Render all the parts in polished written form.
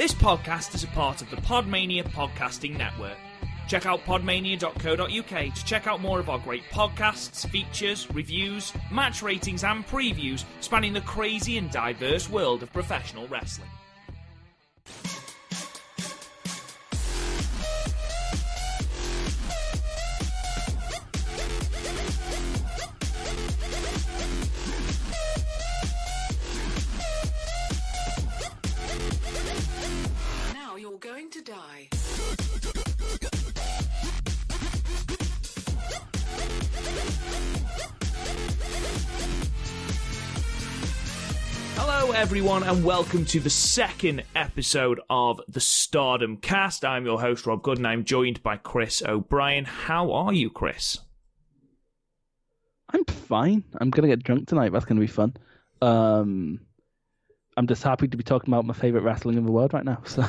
This podcast is a part of the Podmania podcasting network. Check out podmania.co.uk to check out more of our great podcasts, features, reviews, match ratings and previews spanning the crazy and diverse world of professional wrestling. Now you're going to die. Hello everyone and welcome to the second episode of the Stardom Cast. I'm your host Rob Good and I'm joined by Chris O'Brien. How are you, Chris? I'm fine. I'm going to get drunk tonight. That's going to be fun. I'm just happy to be talking about my favourite wrestling in the world right now. So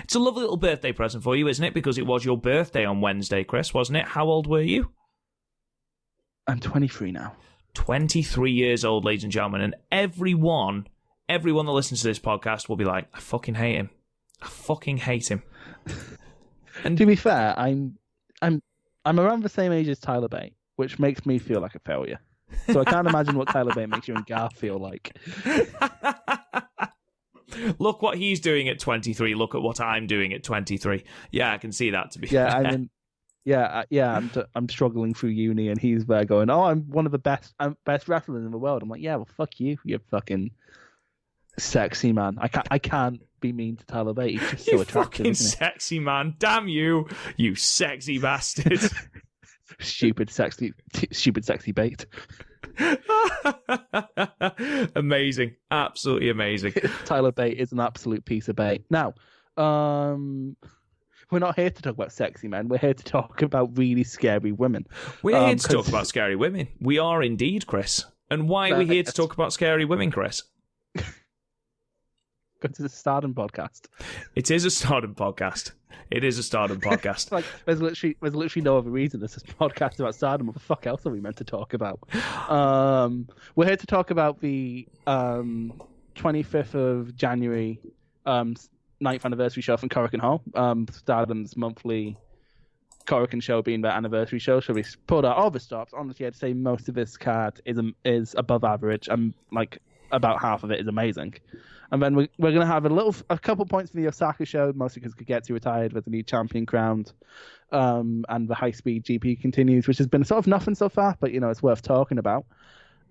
It's a lovely little birthday present for you, isn't it? Because it was your birthday on Wednesday, Chris, wasn't it? How old were you? I'm 23 now. 23 years old, ladies and gentlemen, and everyone that listens to this podcast will be like, I fucking hate him. I fucking hate him. And to be fair, I'm around the same age as Tyler Bate, which makes me feel like a failure. So I can't imagine what Tyler Bate makes you and Garth feel like. Look what he's doing at 23. Look at what I'm doing at 23. Yeah, I can see that, to be Yeah, fair. I mean, I'm struggling through uni, and he's there going, "Oh, I'm one of the best wrestlers in the world." I'm like, "Yeah, well, fuck you, you fucking sexy man." I can't be mean to Tyler Bate. He's just so You attractive, fucking isn't sexy man. Damn you, you sexy bastard. he? Stupid sexy bait. Amazing. Absolutely amazing. Tyler Bate is an absolute piece of bait. Now, we're not here to talk about sexy men. We're here to talk about really scary women. We're here to talk about scary women. We are indeed, Chris. And why are we here to talk about scary women, Chris? Go to the Stardom podcast. It is a Stardom podcast. It is a Stardom podcast. Like, there's literally no other reason this is a podcast about Stardom. What the fuck else are we meant to talk about? We're here to talk about the 25th of January 9th anniversary show from Korakuen Hall. Stardom's monthly Korakuen show being their anniversary show. So we pulled out all the stops. Honestly, I'd say most of this card is above average, and like about half of it is amazing. And then we're going to have a couple points for the Osaka show, mostly because Kagetsu retired with the new champion crowned, and the high-speed GP continues, which has been sort of nothing so far, but, you know, it's worth talking about.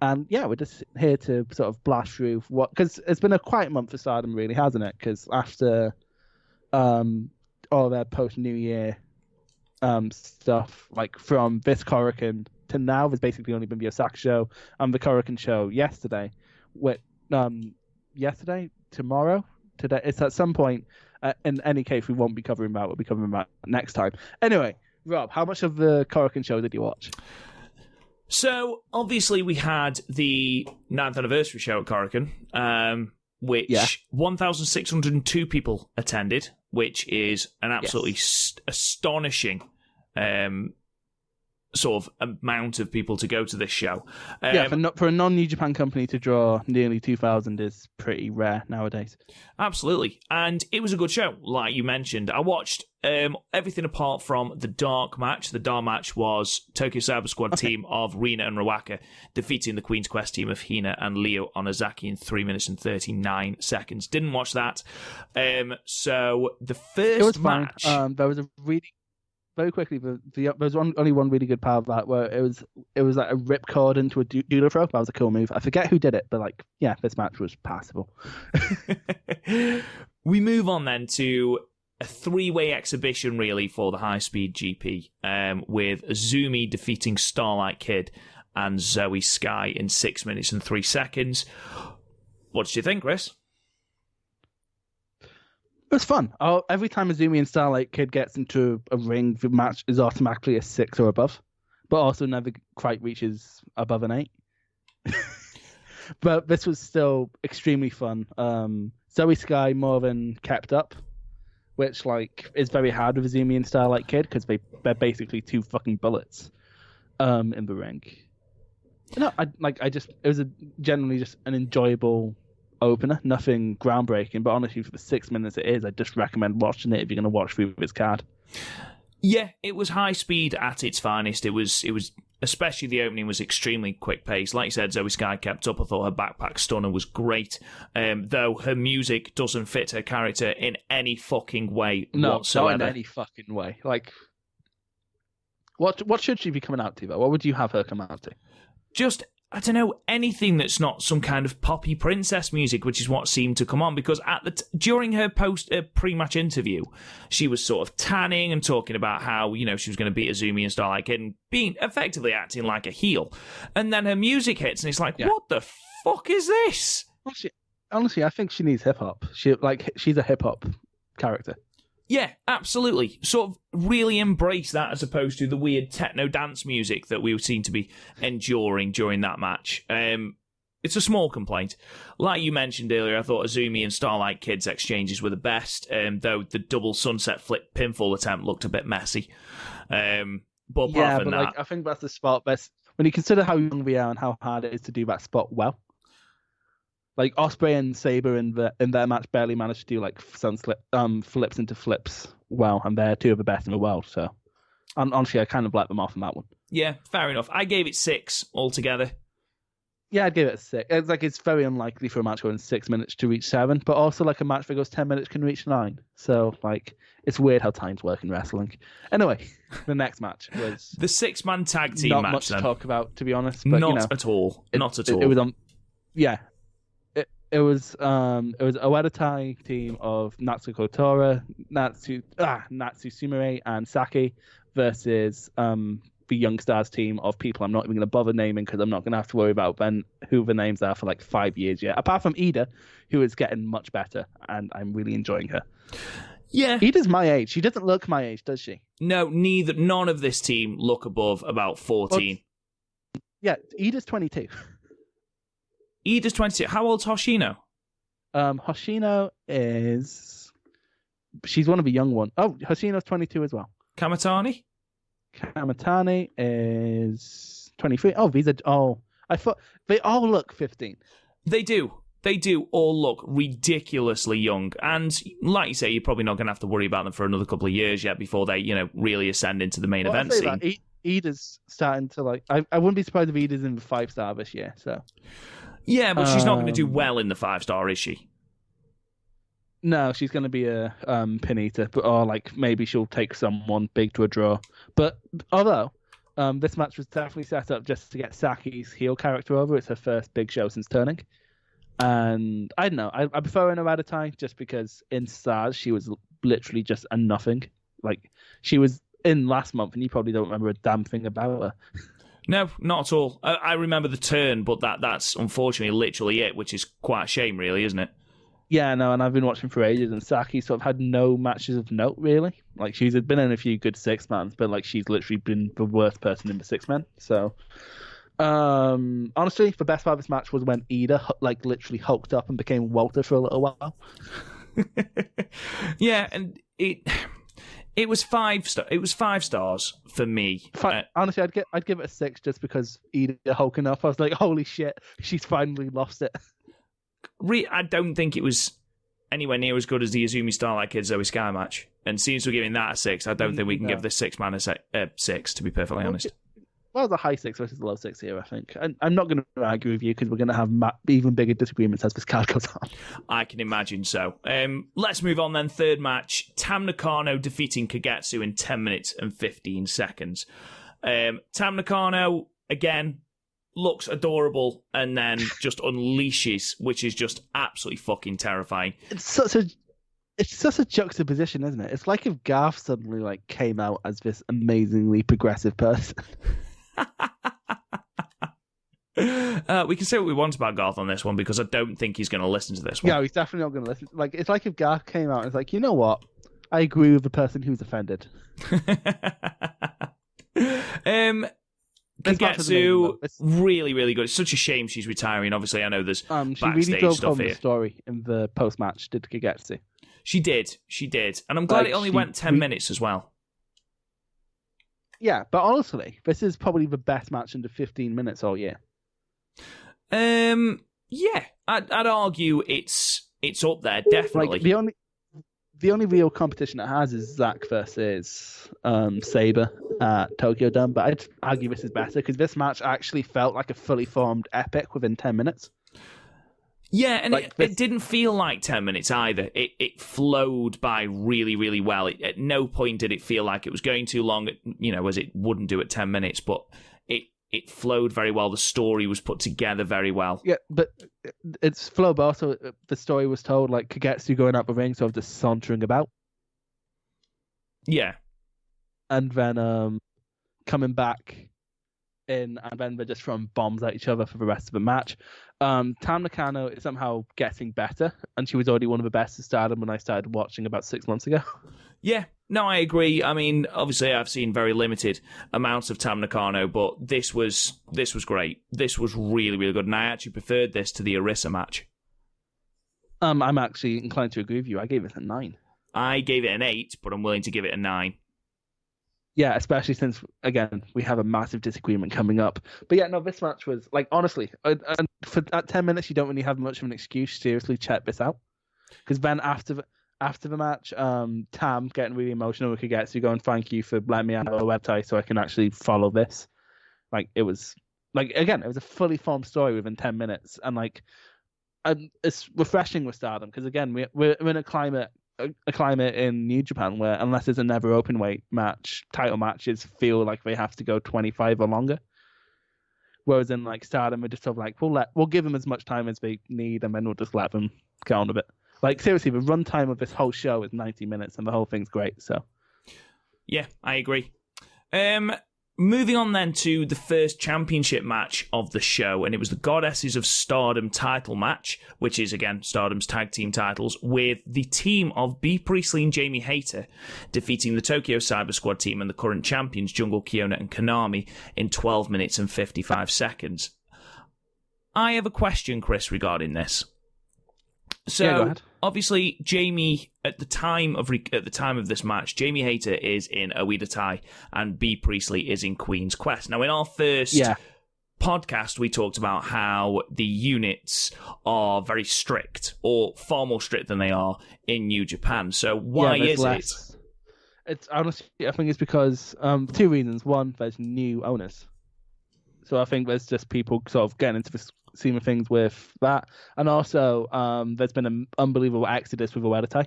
And, yeah, we're just here to sort of blast through because it's been a quiet month for Stardom, really, hasn't it? Because after all their post-New Year stuff, like from this Korakuen to now, there's basically only been the Osaka show and the Korakuen show yesterday, with tomorrow, today. It's at some point. In any case, we won't be covering that. We'll be covering that next time. Anyway, Rob, how much of the Korakuen show did you watch? So, obviously, we had the 9th anniversary show at Korakuen, which 1,602 people attended, which is an absolutely astonishing sort of amount of people to go to this show. For a non-New Japan company to draw nearly 2,000 is pretty rare nowadays. Absolutely. And it was a good show, like you mentioned. I watched everything apart from the dark match. The dark match was Tokyo Cyber Squad team of Rina and Rawaka defeating the Queen's Quest team of Hina and Leo Onozaki in 3 minutes and 39 seconds. Didn't watch that. So the first match... There was a really... Very quickly, there was only one really good part of that where it was like a ripcord into a doodle throw. That was a cool move. I forget who did it, but like, yeah, this match was passable. We move on then to a three-way exhibition, really, for the high-speed GP, with Azumi defeating Starlight Kid and Zoe Sky in 6 minutes and 3 seconds. What did you think, Chris? It was fun. Every time Azumi and Starlight Kid gets into a ring, the match is automatically a 6 or above, but also never quite reaches above an 8. But this was still extremely fun. Zoe Sky more than kept up, which like is very hard with Azumi and Starlight Kid because they're basically two fucking bullets in the ring. No, it was generally just an enjoyable opener, nothing groundbreaking. But honestly, for the 6 minutes it is, I just recommend watching it if you're going to watch through this card. Yeah, it was high speed at its finest. It was especially the opening was extremely quick paced. Like you said, Zoe Sky kept up. I thought her backpack stunner was great, though her music doesn't fit her character in any fucking way whatsoever. Not in any fucking way. Like, what should she be coming out to, though? What would you have her come out to? Just, I don't know, anything that's not some kind of poppy princess music, which is what seemed to come on, because during her pre-match interview, she was sort of tanning and talking about how, she was going to beat Azumi and Starlight Kid and being effectively acting like a heel. And then her music hits and it's like, what the fuck is this? Honestly, I think she needs hip-hop. She's a hip-hop character. Yeah, absolutely. Sort of really embrace that as opposed to the weird techno dance music that we seem to be enduring during that match. It's a small complaint. Like you mentioned earlier, I thought Azumi and Starlight Kid's exchanges were the best, though the double sunset flip pinfall attempt looked a bit messy. But apart from that... I think that's the spot best. When you consider how young we are and how hard it is to do that spot well, like Osprey and Sabre in their match barely managed to do like flips into flips well, and they're two of the best in the world. So, honestly, I kind of let them off on that one. Yeah, fair enough. I gave it 6 altogether. Yeah, I'd give it a 6. It's very unlikely for a match going 6 minutes to reach 7, but also like a match that goes 10 minutes can reach 9. So it's weird how times work in wrestling. Anyway, the next match was the 6-man tag team match. Not much to talk about, to be honest. But, not at all. Not at all. It was on. Yeah. It was a Uedatai team of Natsuko Tora, Natsu Sumire, and Saki versus the Young Stars team of people I'm not even going to bother naming because I'm not going to have to worry about who the names are for like 5 years yet. Apart from Ida, who is getting much better, and I'm really enjoying her. Yeah. Ida's my age. She doesn't look my age, does she? No, none of this team look above about 14. Yeah, Ida's 22. Ida's 22. How old's Hoshino? Hoshino she's one of the young ones. Oh, Hoshino's 22 as well. Kamatani is 23. I thought they all look 15. They do all look ridiculously young. And like you say, you're probably not going to have to worry about them for another couple of years yet before they, really ascend into the main event scene. Ida's starting to I wouldn't be surprised if Ida's in the 5-star this year, so. Yeah, but she's not going to do well in the 5-star, is she? No, she's going to be a pin eater, or maybe she'll take someone big to a draw. But although this match was definitely set up just to get Saki's heel character over, it's her first big show since turning. And I don't know, I prefer her in Uedatai just because in Stars she was literally just a nothing. She was in last month, and you probably don't remember a damn thing about her. No, not at all. I remember the turn, but that's unfortunately literally it, which is quite a shame, really, isn't it? Yeah, no, and I've been watching for ages, and Saki sort of had no matches of note, really. She's been in a few good 6-mans, but she's literally been the worst person in the 6-man. So, honestly, the best part of this match was when Ida literally hulked up and became Walter for a little while. Yeah, and it was 5 stars for me. Honestly, I'd give it a 6 just because Ida hulking up. I was like, holy shit, she's finally lost it. I don't think it was anywhere near as good as the Azumi Starlight Kid Zoe Sky match. And since we're giving that a 6, I don't think we can give this 6-man a 6, to be perfectly honest. Well, the high 6 versus the low 6 here, I think. I'm not going to argue with you because we're going to have even bigger disagreements as this card goes on. I can imagine so. Let's move on then. Third match, Tam Nakano defeating Kagetsu in 10 minutes and 15 seconds. Tam Nakano, again, looks adorable and then just unleashes, which is just absolutely fucking terrifying. It's such a juxtaposition, isn't it? It's like if Garth suddenly came out as this amazingly progressive person. We can say what we want about Garth on this one because I don't think he's going to listen to this one. No, he's definitely not going to listen. It's like if Garth came out and was you know what? I agree with the person who's offended. Kagetsu, really, really good. It's such a shame she's retiring. Obviously, I know there's she backstage really drove stuff home here. The story in the post-match, did Kagetsu. She did. And I'm glad it only went 10 minutes as well. Yeah, but honestly, this is probably the best match under 15 minutes all year. Yeah, I'd argue it's up there, definitely. Like the only real competition it has is Zack versus Saber at Tokyo Dome, but I'd argue this is better because this match actually felt like a fully formed epic within 10 minutes. Yeah, and it didn't feel like 10 minutes either. It flowed by really, really well. At no point did it feel like it was going too long, as it wouldn't do at 10 minutes, but it flowed very well. The story was put together very well. Yeah, but it's flow, but also the story was told like Kagetsu going up the ring, sort of just sauntering about. Yeah. And then coming back in, and then they're just throwing bombs at each other for the rest of the match. Tam Nakano is somehow getting better, and she was already one of the best at Stardom when I started watching about 6 months ago. Yeah, no, I agree. I mean, obviously, I've seen very limited amounts of Tam Nakano, but this was great. This was really, really good, and I actually preferred this to the Arisa match. I'm actually inclined to agree with you. I gave it a 9. I gave it an 8, but I'm willing to give it a 9. Yeah, especially since, again, we have a massive disagreement coming up. But yeah, no, this match was, like, honestly, at 10 minutes, you don't really have much of an excuse. Seriously, check this out. Because then after the match, Tam getting really emotional with Kagetsu going, thank you for letting me out of a website so I can actually follow this. Like, it was, like, again, it was a fully formed story within 10 minutes. And, like, it's refreshing with Stardom because, again, we're in a climate in New Japan where unless there's a never open weight match, title matches feel like they have to go 25 or longer. Whereas in like Stardom, we're just sort of like we'll give them as much time as they need, and then we'll just let them get on a bit. Like seriously, the runtime of this whole show is 90 minutes, and the whole thing's great. So, yeah, I agree. Moving on then to the first championship match of the show, and it was the Goddesses of Stardom title match, which is, again, Stardom's tag team titles, with the team of Bea Priestley and Jamie Hayter defeating the Tokyo Cyber Squad team and the current champions, Jungle Kyona and Konami, in 12 minutes and 55 seconds. I have a question, Chris, regarding this. So, yeah, go ahead. Obviously, Jamie, at the time of this match, Jamie Hayter is in Oida Tai and Bea Priestley is in Queen's Quest. Now, in our first podcast, we talked about how the units are very strict, or far more strict than they are in New Japan. So why is it? It's honestly, I think it's because 2 reasons. One, there's new owners. So I think there's just people sort of getting into the scheme of things with that. And also, there's been an unbelievable exodus with Oida Tai.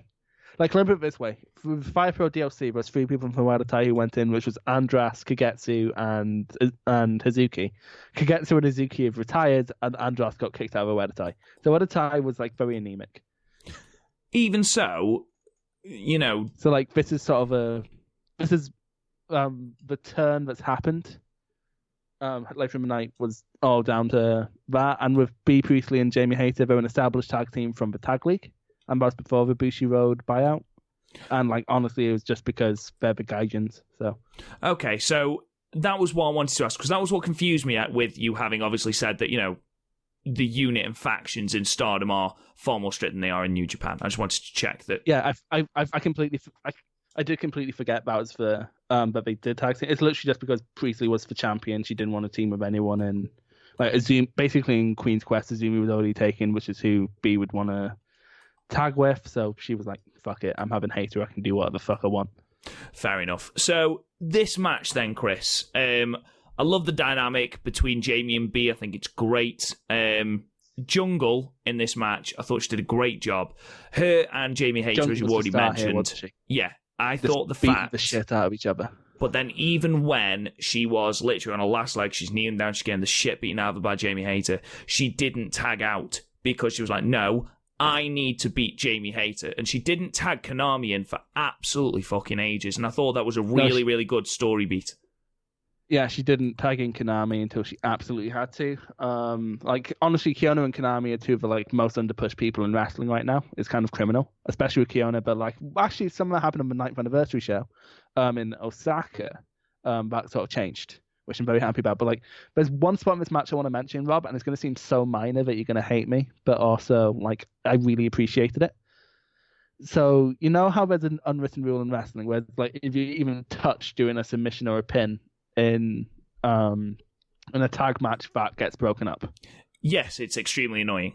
Like, remember it this way. With Fire Pro DLC, there's 3 people from Oida Tai who went in, which was Andras, Kagetsu, and Hazuki. Kagetsu and Hazuki have retired, and Andras got kicked out of Oida Tai. So Oida Tai was, like, very anemic. Even so, So, like, this is sort of the turn that's happened. Later in the night was all down to that, and with Bea Priestley and Jamie Hayter, they're an established tag team from the tag league, and that was before the Bushi Road buyout. And like honestly, it was just because they're the Gaijins. So okay, so that was what I wanted to ask, because that was what confused me with you having obviously said that the unit and factions in Stardom are far more strict than they are in New Japan. I just wanted to check that. Yeah, I did completely forget that they did tag team. It's literally just because Priestley was the champion. She didn't want to team with anyone, and like basically in Queen's Quest, Azumi was already taken, which is who B would want to tag with. So she was like, "Fuck it, I'm having Hayter. I can do whatever the fuck I want." Fair enough. So this match then, Chris. I love the dynamic between Jamie and B. I think it's great. Jungle in this match, I thought she did a great job. Her and Jamie Hayter, as you already mentioned. Yeah, I thought the fact the shit out of each other. But then even when she was literally on her last leg, she's kneeling down, she's getting the shit beaten out of her by Jamie Hayter, she didn't tag out because she was like, no, I need to beat Jamie Hayter. And she didn't tag Konami in for absolutely fucking ages. And I thought that was a really, really good story beat. Yeah, she didn't tag in Konami until she absolutely had to. Like, honestly, Kyona and Konami are 2 of the like most underpushed people in wrestling right now. It's kind of criminal, especially with Kyona. But like, actually, something that happened on the 9th anniversary show in Osaka, that sort of changed, which I'm very happy about. But like, there's one spot in this match I want to mention, Rob, and it's going to seem so minor that you're going to hate me, but also like, I really appreciated it. So you know how there's an unwritten rule in wrestling where like if you even touch doing a submission or a pin in a tag match, that gets broken up. Yes, it's extremely annoying.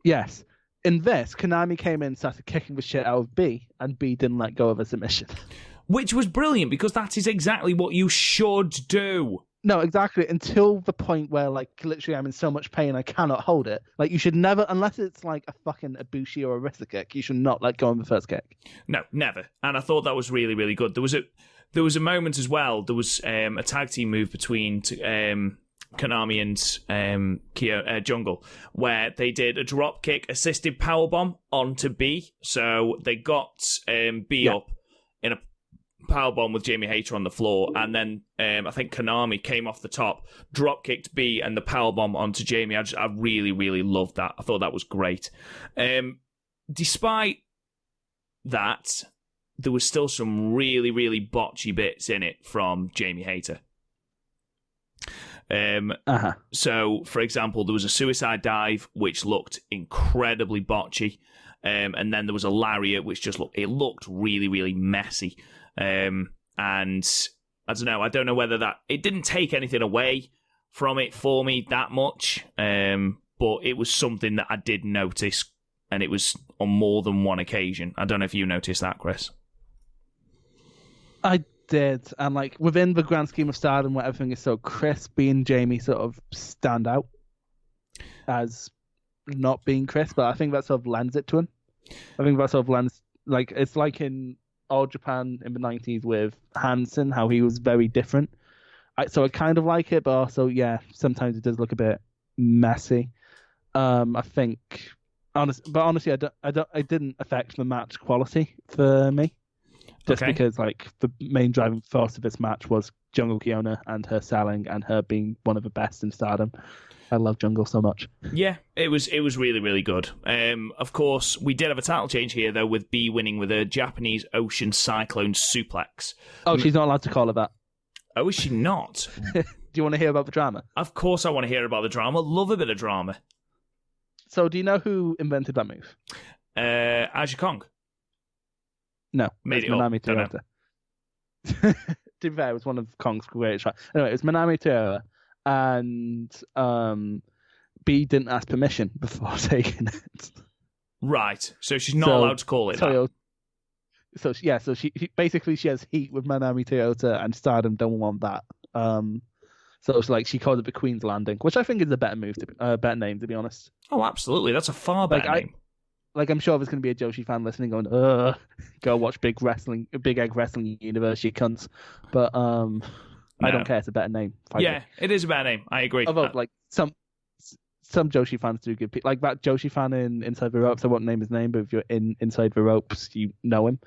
Yes. In this, Konami came in, started kicking the shit out of B, and B didn't let go of a submission. Which was brilliant, because that is exactly what you should do. No, exactly. Until the point where, like, literally I'm in so much pain I cannot hold it. Like, you should never, unless it's like a fucking Ibushi or a wrist kick, you should not let go of the first kick. No, never. And I thought that was really, really good. There was a moment as well. There was a tag team move between Konami and Jungle, where they did a drop kick assisted powerbomb onto B. So they got B up in a powerbomb with Jamie Hayter on the floor, and then I think Konami came off the top, drop kicked B, and the powerbomb onto Jamie. I really, really loved that. I thought that was great. Despite that, there was still some really, really botchy bits in it from Jamie Hayter. So, for example, there was a suicide dive which looked incredibly botchy, and then there was a lariat which just looked really, really messy. And I don't know whether it didn't take anything away from it for me that much, but it was something that I did notice, and it was on more than one occasion. I don't know if you noticed that, Chris. I did, and like within the grand scheme of Stardom, where everything is so crisp, and Jamie sort of stand out as not being crisp, but I think that sort of lends it to him. I think that sort of lends, like, it's like in All Japan in the 90s with Hansen, how he was very different. So I kind of like it, but also, yeah, sometimes it does look a bit messy. I think, honestly, I didn't affect the match quality for me. Just because, like, the main driving force of this match was Jungle Kiona and her selling and her being one of the best in Stardom. I love Jungle so much. Yeah, it was really, really good. Of course, we did have a title change here, though, with B winning with a Japanese Ocean Cyclone suplex. Oh, she's not allowed to call it that. Oh, is she not? Do you want to hear about the drama? Of course I want to hear about the drama. Love a bit of drama. So, do you know who invented that move? Aja Kong. No, made it Manami up. Toyota. To be fair, it was one of Kong's greatest shots. Anyway, it was Manami Toyota, and B didn't ask permission before taking it. Right, so she's not allowed to call it that. So she basically she has heat with Manami Toyota, and Stardom don't want that. So it's like she called it the Queen's Landing, which I think is a better name, to be honest. Oh, absolutely, that's a far better name. Like, I'm sure there's going to be a Joshi fan listening going, go watch Big Egg Wrestling Universe, you cunts. But I don't care. It's a better name. Yeah, it is a better name. I agree. Although, like, some Joshi fans do give... Like, that Joshi fan in Inside the Ropes, I won't name his name, but if you're in Inside the Ropes, you know him.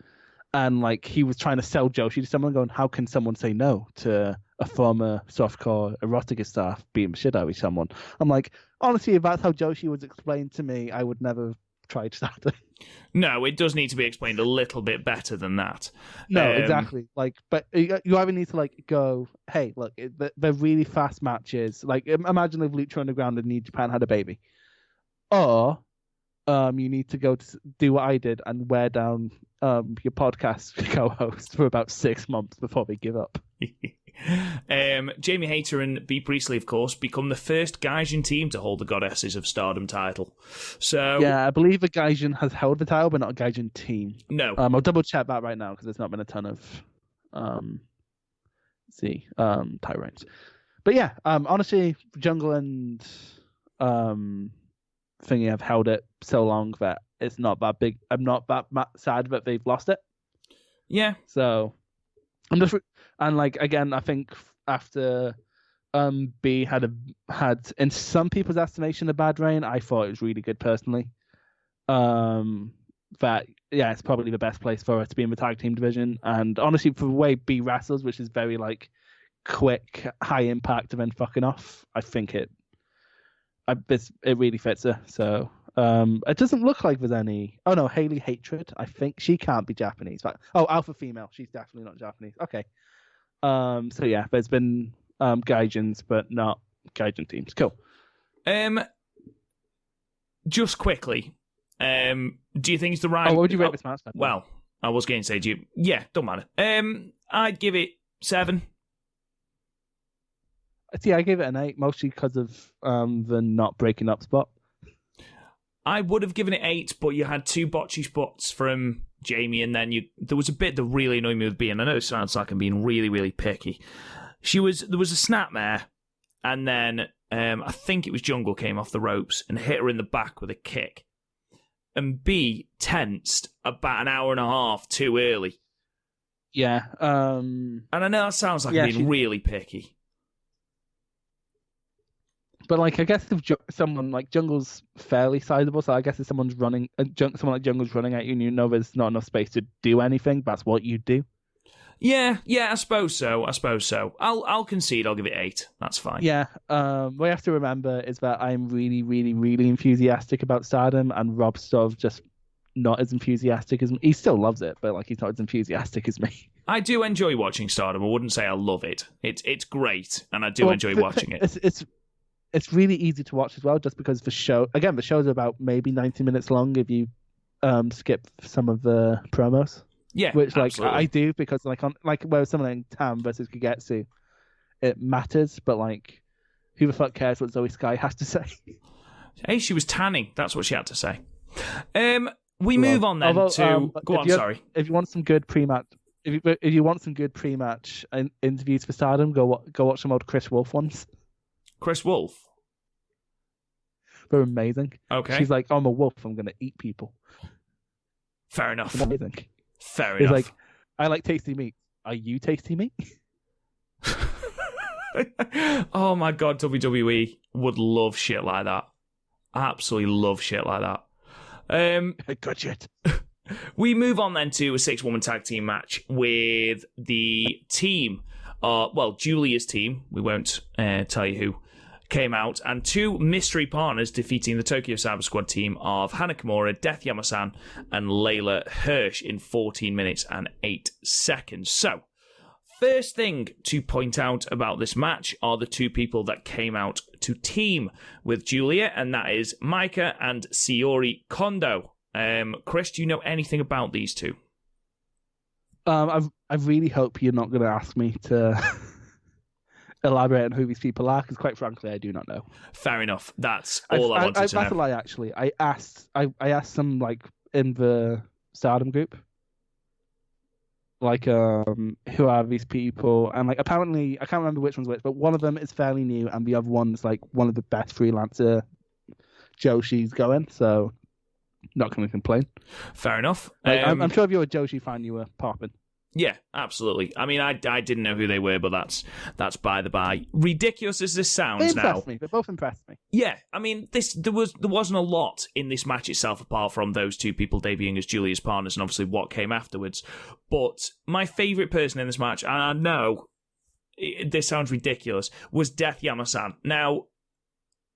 And, like, he was trying to sell Joshi to someone, going, how can someone say no to a former softcore erotica star beating the shit out of someone? I'm like, honestly, if that's how Joshi was explained to me, I would never... tried Stardom. No, it does need to be explained a little bit better than that. No, exactly. Like, but you either need to like go, hey, look, they're really fast matches. Like, imagine if Lucha Underground and New Japan had a baby, or you need to go to do what I did and wear down your podcast co-host for about 6 months before they give up. Jamie Hayter and B. Priestley, of course, become the first Gaijin team to hold the Goddesses of Stardom title. So yeah, I believe the Gaijin has held the title, but not a Gaijin team. No. I'll double check that right now because there's not been a ton of title reigns. But yeah, honestly, Jungle and Thingy have held it so long that it's not that big. I'm not that sad that they've lost it. Yeah. So I'm just and like again, I think after B had in some people's estimation a bad reign, I thought it was really good personally. That yeah, it's probably the best place for her to be in the tag team division, and honestly, for the way B wrestles, which is very like quick, high impact, and then fucking off, I think it really fits her. So it doesn't look like there's any. Oh no, Hayley Hatred. I think she can't be Japanese. But alpha female. She's definitely not Japanese. Okay. So yeah, there's been Gaijins, but not Gaijin teams. Cool. Just quickly, do you think it's the right? Oh, what would you rate this match? Well, I was going to say, yeah, don't matter. I'd give it 7. See, I gave it an 8, mostly because of the not breaking up spot. I would have given it 8, but you had 2 botchy spots from Jamie, and then there was a bit that really annoyed me with being. I know it sounds like I'm being really, really picky. There was a snapmare, and then I think it was Jungle came off the ropes and hit her in the back with a kick. And B tensed about an hour and a half too early. Yeah. And I know that sounds like I'm being really picky. But like, I guess if someone like Jungle's fairly sizable, so I guess if someone like Jungle's running at you, and you know there's not enough space to do anything, that's what you do. Yeah, I suppose so. I'll concede. I'll give it 8. That's fine. Yeah. What you have to remember is that I'm really, really, really enthusiastic about Stardom, and Rob's sort of just not as enthusiastic as me. He still loves it, but like he's not as enthusiastic as me. I do enjoy watching Stardom. I wouldn't say I love it. It's great, and I do enjoy watching it. It's really easy to watch as well, just because the show's about maybe 90 minutes long if you skip some of the promos. Yeah, which like absolutely. I do, because like on like where something like Tam versus Kagetsu, it matters, but like who the fuck cares what Zoe Sky has to say? Hey, she was tanning. That's what she had to say. We move on then to go on. Sorry. If you want some good pre-match, if you want some good pre-match interviews for Stardom, go watch some old Chris Wolf ones. Chris Wolf. They're amazing. Okay. She's like, I'm a wolf. I'm gonna eat people. Fair enough. It's amazing. Fair It's enough. like, I like tasty meat. Are you tasty meat? Oh my god, WWE would love shit like that. Absolutely love shit like that. Good shit. We move on then to a 6-woman tag team match with the team, Julia's team, we won't tell you who, came out, and 2 mystery partners defeating the Tokyo Cyber Squad team of Hana Kimura, Death Yamasan, and Layla Hirsch in 14 minutes and 8 seconds. So, first thing to point out about this match are the 2 people that came out to team with Julia, and that is Maika and Sayori Kondo. Chris, do you know anything about these 2? I really hope you're not going to ask me to elaborate on who these people are, because quite frankly, I do not know. Fair enough. That's all I wanted to know. That's a lie, actually. I asked some like in the Stardom group, like who are these people, and like apparently I can't remember which one's which, but one of them is fairly new, and the other one's like one of the best freelancer Joshi's going. So not going to complain. Fair enough. Like, I'm sure if you're a Joshi fan, you were popping. Yeah, absolutely. I mean, I didn't know who they were, but that's by the by. Ridiculous as this sounds now. They both impressed me. Yeah, I mean, there wasn't a lot in this match itself apart from those 2 people debuting as Julia's partners and obviously what came afterwards. But my favourite person in this match, and I know this sounds ridiculous, was Death Yamasan. Now,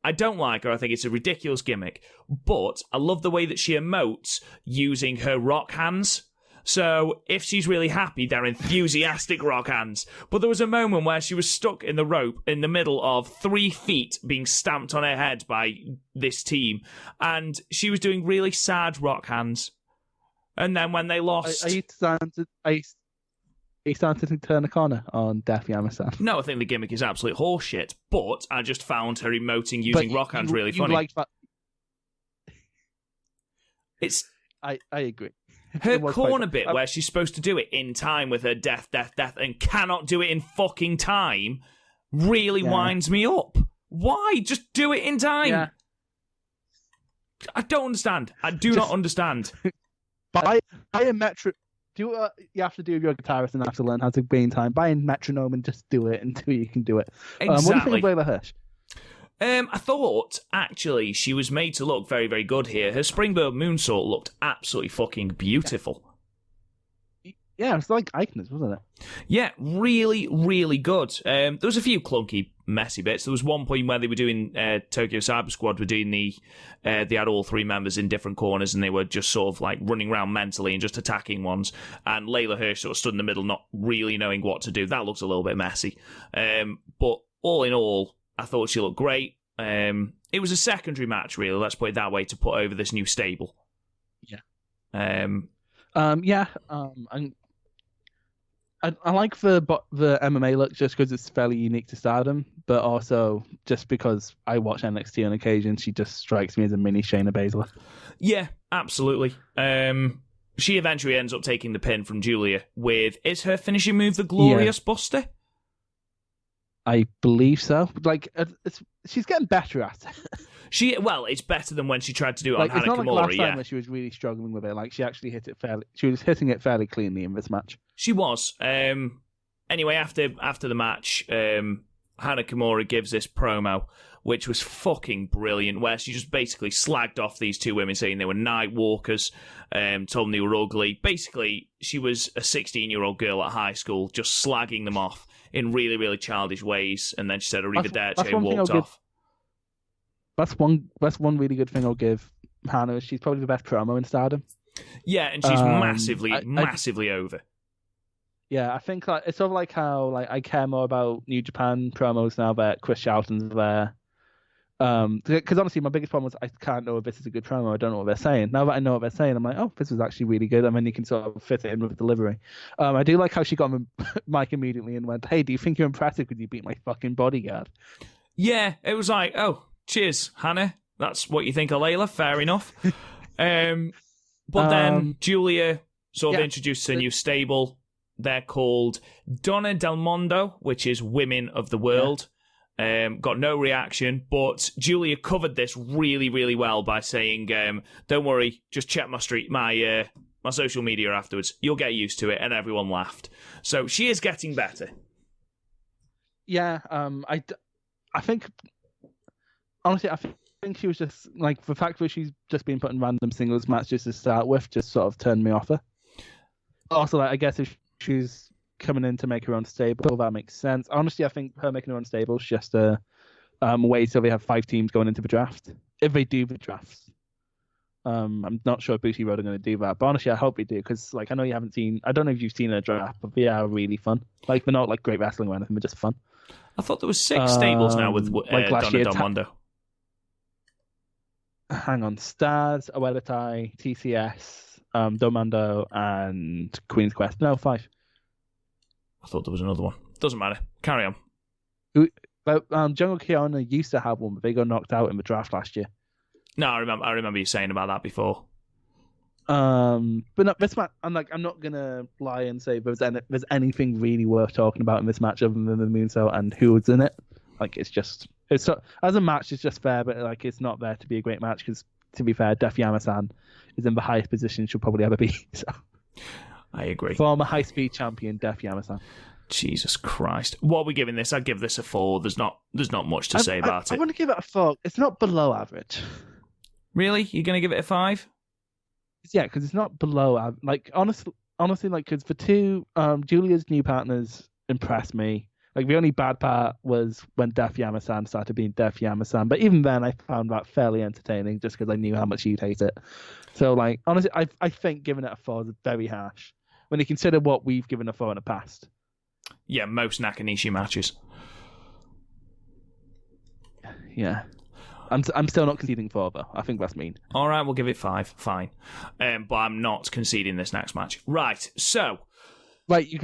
I don't like her. I think it's a ridiculous gimmick, but I love the way that she emotes using her rock hands. So if she's really happy, they're enthusiastic rock hands. But there was a moment where she was stuck in the rope in the middle of 3 feet being stamped on her head by this team. And she was doing really sad rock hands. And then when they lost... Are you starting to turn a corner on Death Yamasan? No, I think the gimmick is absolute horseshit. But I just found her emoting using rock hands really funny. Liked that... I agree. Her corner bit where she's supposed to do it in time with her death, and cannot do it in fucking time really winds me up. Why? Just do it in time. Yeah. I don't understand. I do not understand. Buy a metro. Do what you have to do if you're a guitarist and have to learn how to be in time. Buy a metronome and just do it until you can do it. Exactly. What do you think of Layla Hirsch? I thought, actually, she was made to look very, very good here. Her Springboard Moonsault looked absolutely fucking beautiful. Yeah, it's like Eichner's, wasn't it? Yeah, really, really good. There was a few clunky, messy bits. There was one point where they were doing Tokyo Cyber Squad were doing they had all 3 members in different corners and they were just sort of like running around mentally and just attacking ones. And Layla Hirsch sort of stood in the middle, not really knowing what to do. That looks a little bit messy. But all in all, I thought she looked great. It was a secondary match, really. Let's put it that way, to put over this new stable. Yeah. I like the MMA look just because it's fairly unique to Stardom, but also just because I watch NXT on occasion, she just strikes me as a mini Shayna Baszler. Yeah, absolutely. She eventually ends up taking the pin from Julia with, is her finishing move the Glorious Buster? I believe so. Like, she's getting better at it. It's better than when she tried to do it on Hana it's not Kimura, like last time where she was really struggling with it. Like, she actually hit it fairly. She was hitting it fairly cleanly in this match. She was. Anyway, after the match, Hana Kimura gives this promo, which was fucking brilliant, where she just basically slagged off these two women, saying they were night walkers, told them they were ugly. Basically, she was a 16-year-old girl at high school, just slagging them off in really, really childish ways, and then she said arrivederci and walked off. That's one really good thing I'll give Hannah. She's probably the best promo in Stardom. Yeah, and she's massively over. Yeah, I think it's sort of like how I care more about New Japan promos now that Chris Shelton's there. Because honestly, my biggest problem was I can't know if this is a good promo. I don't know what they're saying. Now that I know what they're saying, I'm like, oh, this is actually really good. And then you can sort of fit it in with delivery. I do like how she got Mike immediately and went, hey, do you think you're impressive because you beat my fucking bodyguard? Yeah, it was like, oh, cheers, Hannah. That's what you think of Layla. Fair enough. But then Julia sort of introduces a new stable. They're called Donna del Mondo, which is Women of the World. Got no reaction, but Julia covered this really, really well by saying, don't worry, just check my social media afterwards. You'll get used to it, and everyone laughed. So she is getting better. Yeah, I think, honestly, I think she was just, like, the fact that she's just been put in random singles matches to start with just sort of turned me off her. Also, I guess if she's coming in to make her own stable, that makes sense. Honestly, I think her making her own stable is just a way so they have 5 teams going into the draft. If they do the drafts. I'm not sure if Booty Road are going to do that, but honestly, I hope they do, because I know you haven't seen, I don't know if you've seen a draft, but they are really fun. They're not great wrestling or anything, they're just fun. I thought there was 6 stables now with Donna Del Mondo. Hang on, Stars, Oelitai, TCS, Domando, and Queen's Quest. No, 5. I thought there was another one. Doesn't matter. Carry on. Jungle Kiona used to have one, but they got knocked out in the draft last year. No, I remember you saying about that before. But no, this match, I'm not gonna lie and say there's anything really worth talking about in this match other than the moonsault and who was in it. As a match, it's just fair, but it's not there to be a great match because, to be fair, Def Yama-san is in the highest position she'll probably ever be. So. I agree. Former high-speed champion Def Yama-san. Jesus Christ! What are we giving this? I'd give this a 4. There's not much to say about it. I want to give it a 4. It's not below average. Really? You're going to give it a 5? Yeah, because it's not below average. Honestly, because for 2, Julia's new partners impressed me. The only bad part was when Def Yama-san started being Def Yama-san, but even then I found that fairly entertaining just because I knew how much you'd hate it. So, honestly, I think giving it a 4 is very harsh when you consider what we've given a 4 in the past. Yeah, most Nakanishi matches. Yeah. I'm still not conceding 4, though. I think that's mean. All right, we'll give it 5. Fine. But I'm not conceding this next match. Right, so... Right, you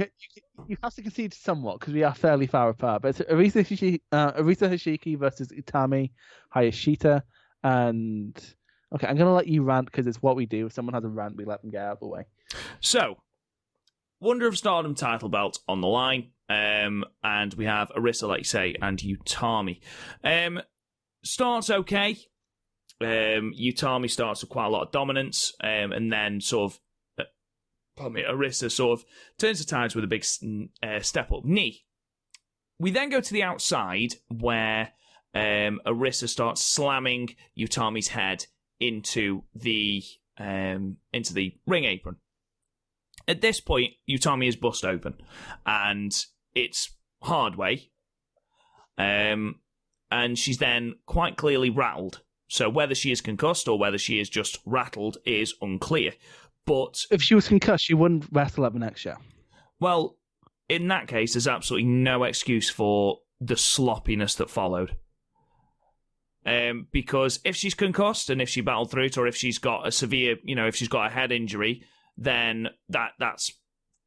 have to concede somewhat because we are fairly far apart. But it's Arisa Hoshiki versus Utami Hayashita. And, okay, I'm going to let you rant because it's what we do. If someone has a rant, we let them get out of the way. So, Wonder of Stardom title belt on the line. And we have Arisa, like you say, and Utami. Starts okay. Utami starts with quite a lot of dominance, and then sort of, Arisa sort of turns the tides with a big step up knee. We then go to the outside where Arisa starts slamming Utami's head into the ring apron. At this point, Utami is bust open, and it's hard way. And she's then quite clearly rattled. So whether she is concussed or whether she is just rattled is unclear. But if she was concussed, she wouldn't wrestle at the next show. Well, in that case, there's absolutely no excuse for the sloppiness that followed. Because if she's concussed and if she battled through it, or if she's got a severe, if she's got a head injury, then that's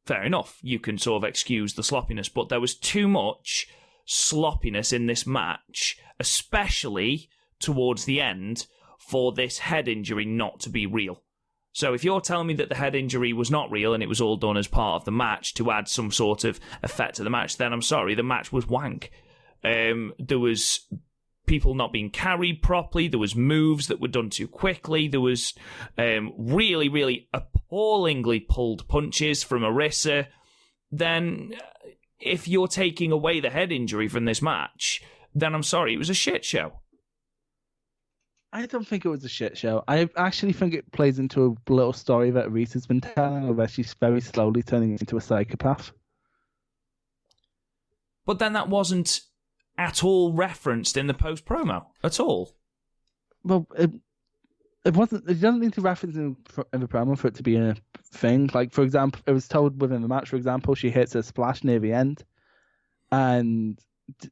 fair enough. You can sort of excuse the sloppiness, but there was too much sloppiness in this match, especially towards the end, for this head injury not to be real. So if you're telling me that the head injury was not real and it was all done as part of the match to add some sort of effect to the match, then I'm sorry, the match was wank. There was people not being carried properly. There was moves that were done too quickly. There was really, really appallingly pulled punches from Arisa. Then if you're taking away the head injury from this match, then I'm sorry, it was a shit show. I don't think it was a shit show. I actually think it plays into a little story that Arisa's been telling, where she's very slowly turning into a psychopath. But then that wasn't at all referenced in the post promo at all. Well, it wasn't. It doesn't need to reference in the promo for it to be a thing. Like, for example, it was told within the match. For example, she hits a splash near the end, and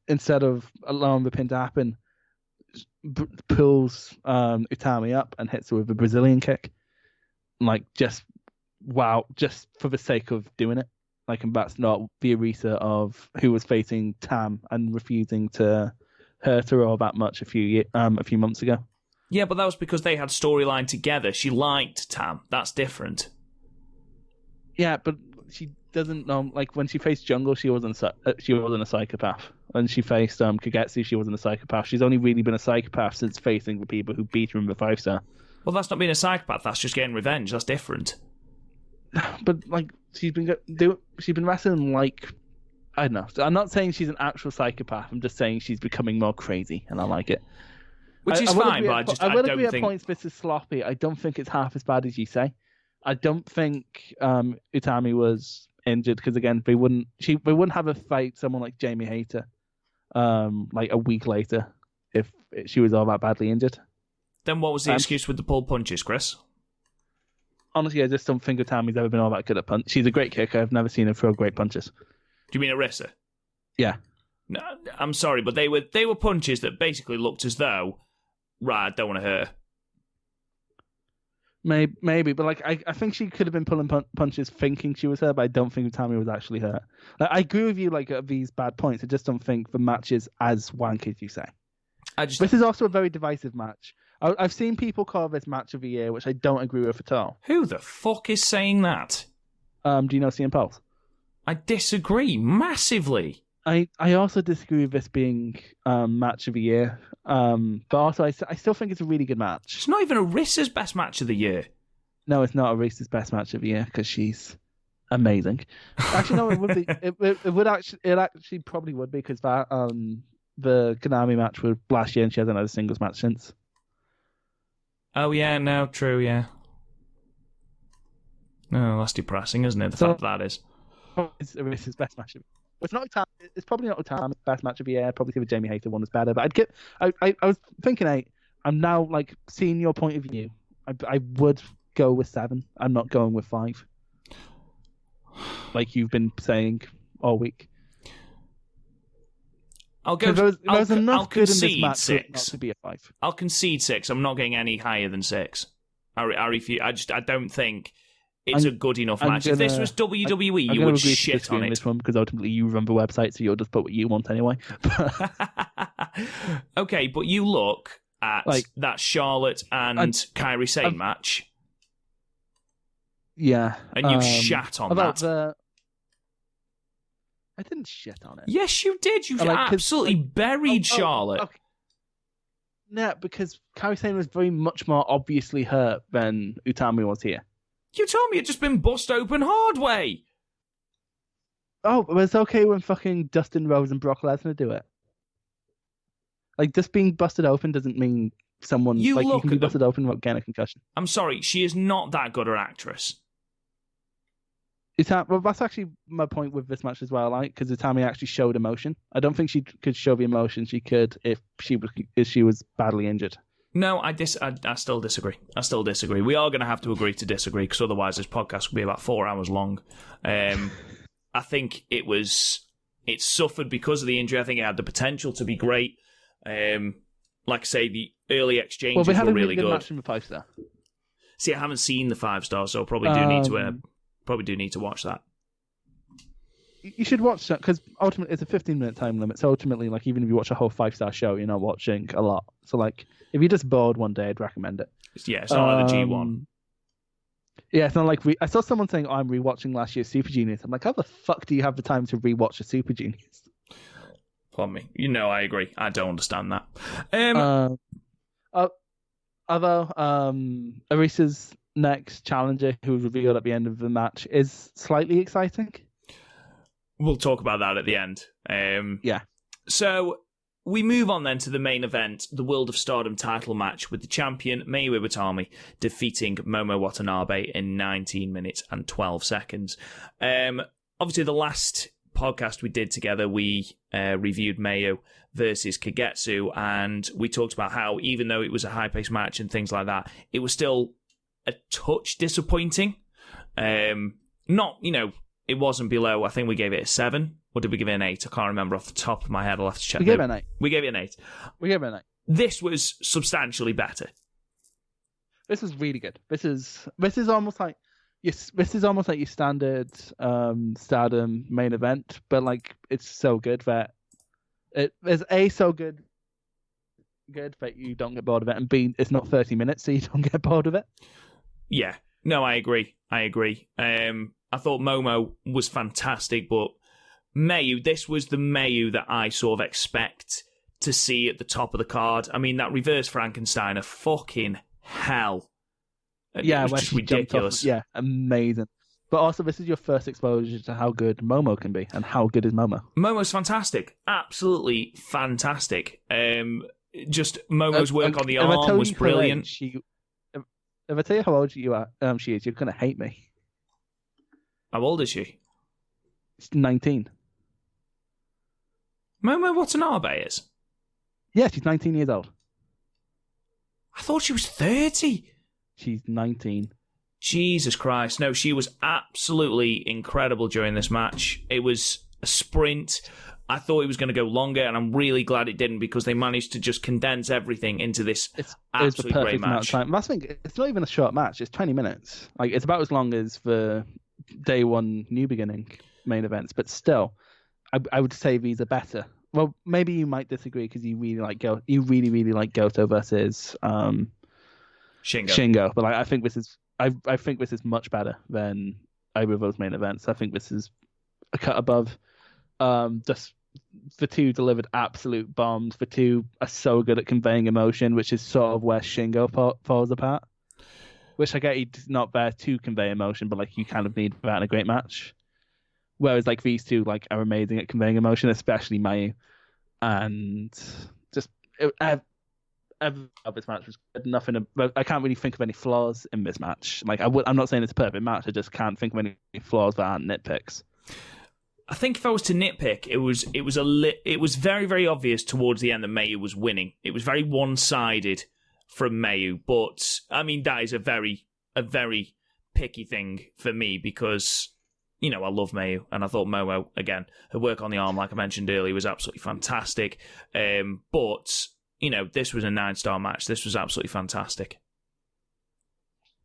instead of allowing the pin to happen, pulls Utami up and hits her with a Brazilian kick. Like, just for the sake of doing it. Like, and that's not the Arisa of who was facing Tam and refusing to hurt her all that much a few months ago. Yeah, but that was because they had storyline together. She liked Tam. That's different. Yeah, but she doesn't know. Like, when she faced Jungle, she wasn't a psychopath. When she faced Kagetsu, she wasn't a psychopath. She's only really been a psychopath since facing the people who beat her in the 5-star. Well, that's not being a psychopath. That's just getting revenge. That's different. But like, she's been wrestling like, I don't know. I'm not saying she's an actual psychopath. I'm just saying she's becoming more crazy, and I like it. Which is fine, but I don't agree think... at points this is sloppy. I don't think it's half as bad as you say. I don't think Utami was injured, because again, they wouldn't have a fight someone like Jamie Hayter like a week later if she was all that badly injured. Then what was the excuse with the pulled punches, Chris? Honestly, I just don't think Utami's ever been all that good at punch. She's a great kicker. I've never seen her throw great punches. Do you mean Arisa? Yeah. No, I'm sorry, but they were punches that basically looked as though, right, I don't want to hurt her. Maybe, but like I think she could have been pulling punches thinking she was hurt, but I don't think Utami was actually hurt. Like, I agree with you, like, at these bad points. I just don't think the match is as wank as you say. This is also a very divisive match. I've seen people call this match of the year, which I don't agree with at all. Who the fuck is saying that? Do you know CM Pulse? I disagree massively. I also disagree with this being match of the year. But also, I still think it's a really good match. It's not even Arisa's best match of the year. No, it's not Arisa's best match of the year, because she's amazing. Actually, no, it would be. It actually probably would be, because that the Konami match was last year, and she hasn't had a singles match since. Oh yeah, no, true, yeah. No, that's depressing, isn't it? The fact that is. It's Arisa's best match of the year. It's probably not Utami's best match of the year. I'd probably say the Jamie Hayter one was better. But I was thinking I'm now like seeing your point of view. I would go with 7. I'm not going with 5. Like you've been saying all week. I'll go. There's enough good in this match 6. not to be a 5. I'll concede 6. I'm not getting any higher than 6. I refuse. I don't think it's a good enough match. If this was WWE, you would shit on it. This one, because ultimately you run the website, so you'll just put what you want anyway. Okay, but you look at that Charlotte and Kairi Sane match. Yeah. And you shat on that. I didn't shit on it. Yes, you did. You absolutely buried Charlotte. Okay. Yeah, because Kairi Sane was very much more obviously hurt than Utami was here. You told me it'd just been bust open hard way. Oh, but it's okay when fucking Dustin Rhodes and Brock Lesnar do it. Like, just being busted open doesn't mean someone... you can be busted open without getting a concussion. I'm sorry, she is not that good an actress. Well, that's actually my point with this match as well, because Utami actually showed emotion. I don't think she could show the emotion she could if she was badly injured. No, I still disagree. We are going to have to agree to disagree, because otherwise this podcast will be about 4 hours long. I think it suffered because of the injury. I think it had the potential to be great. Like I say, the early exchanges were really good. Match in the 5-star. See, I haven't seen the 5-star, so I probably do need to watch that. you should watch that because ultimately it's a 15-minute time limit. So ultimately, like even if you watch a whole 5-star show, you're not watching a lot. So like if you're just bored one day, I'd recommend it. Yeah, it's not like the G1. Yeah, it's not like I saw someone saying, I'm rewatching last year's Super Juniors. I'm like, how the fuck do you have the time to rewatch a Super Juniors? Pardon me. I agree. I don't understand that. Although Arisa's next challenger, who was revealed at the end of the match, is slightly exciting. We'll talk about that at the end. Yeah. So we move on then to the main event, the World of Stardom title match with the champion Mayu Iwatani defeating Momo Watanabe in 19 minutes and 12 seconds. Obviously, the last podcast we did together, we reviewed Mayu versus Kagetsu, and we talked about how even though it was a high-paced match and things like that, it was still a touch disappointing. Not, it wasn't below, I think we gave it a 7. Or did we give it an 8? I can't remember off the top of my head. I'll have to check. We gave it an 8. We gave it an 8. We gave it an 8. This was substantially better. This was really good. This is almost like your standard Stardom main event, but like it's so good that it is so good that you don't get bored of it, and B, it's not 30 minutes, so you don't get bored of it. Yeah. No, I agree. I thought Momo was fantastic, but Mayu, this was the Mayu that I sort of expect to see at the top of the card. I mean, that reverse Frankensteiner, fucking hell. Yeah, it was just ridiculous. Yeah, amazing. But also, this is your first exposure to how good Momo can be, and how good is Momo? Momo's fantastic. Absolutely fantastic. Just Momo's work on the arm was brilliant. If I tell you how old she is, you're going to hate me. How old is she? She's 19. Momo Watanabe is? Yeah, she's 19 years old. I thought she was 30. She's 19. Jesus Christ. No, she was absolutely incredible during this match. It was a sprint. I thought it was going to go longer, and I'm really glad it didn't because they managed to just condense everything into this absolutely great match. That's the thing. It's not even a short match. It's 20 minutes. Like it's about as long as the day one New Beginning main events, but still, I would say these are better. Well, maybe you might disagree because you really like really like Goto versus Shingo. But like, I think this is much better than either of those main events. I think this is a cut above. Just the two delivered absolute bombs. The two are so good at conveying emotion, which is sort of where Shingo falls apart. Which I get he's not there to convey emotion, but like you kind of need that in a great match. Whereas like these two like are amazing at conveying emotion, especially Mayu, and just this match was good. I can't really think of any flaws in this match. Like I'm not saying it's a perfect match. I just can't think of any flaws that aren't nitpicks. I think if I was to nitpick, it was very, very obvious towards the end that Mayu was winning. It was very one-sided from Mayu, but I mean that is a very picky thing for me because I love Mayu, and I thought Momo again, her work on the arm, like I mentioned earlier, was absolutely fantastic. But this was a 9-star match. This was absolutely fantastic.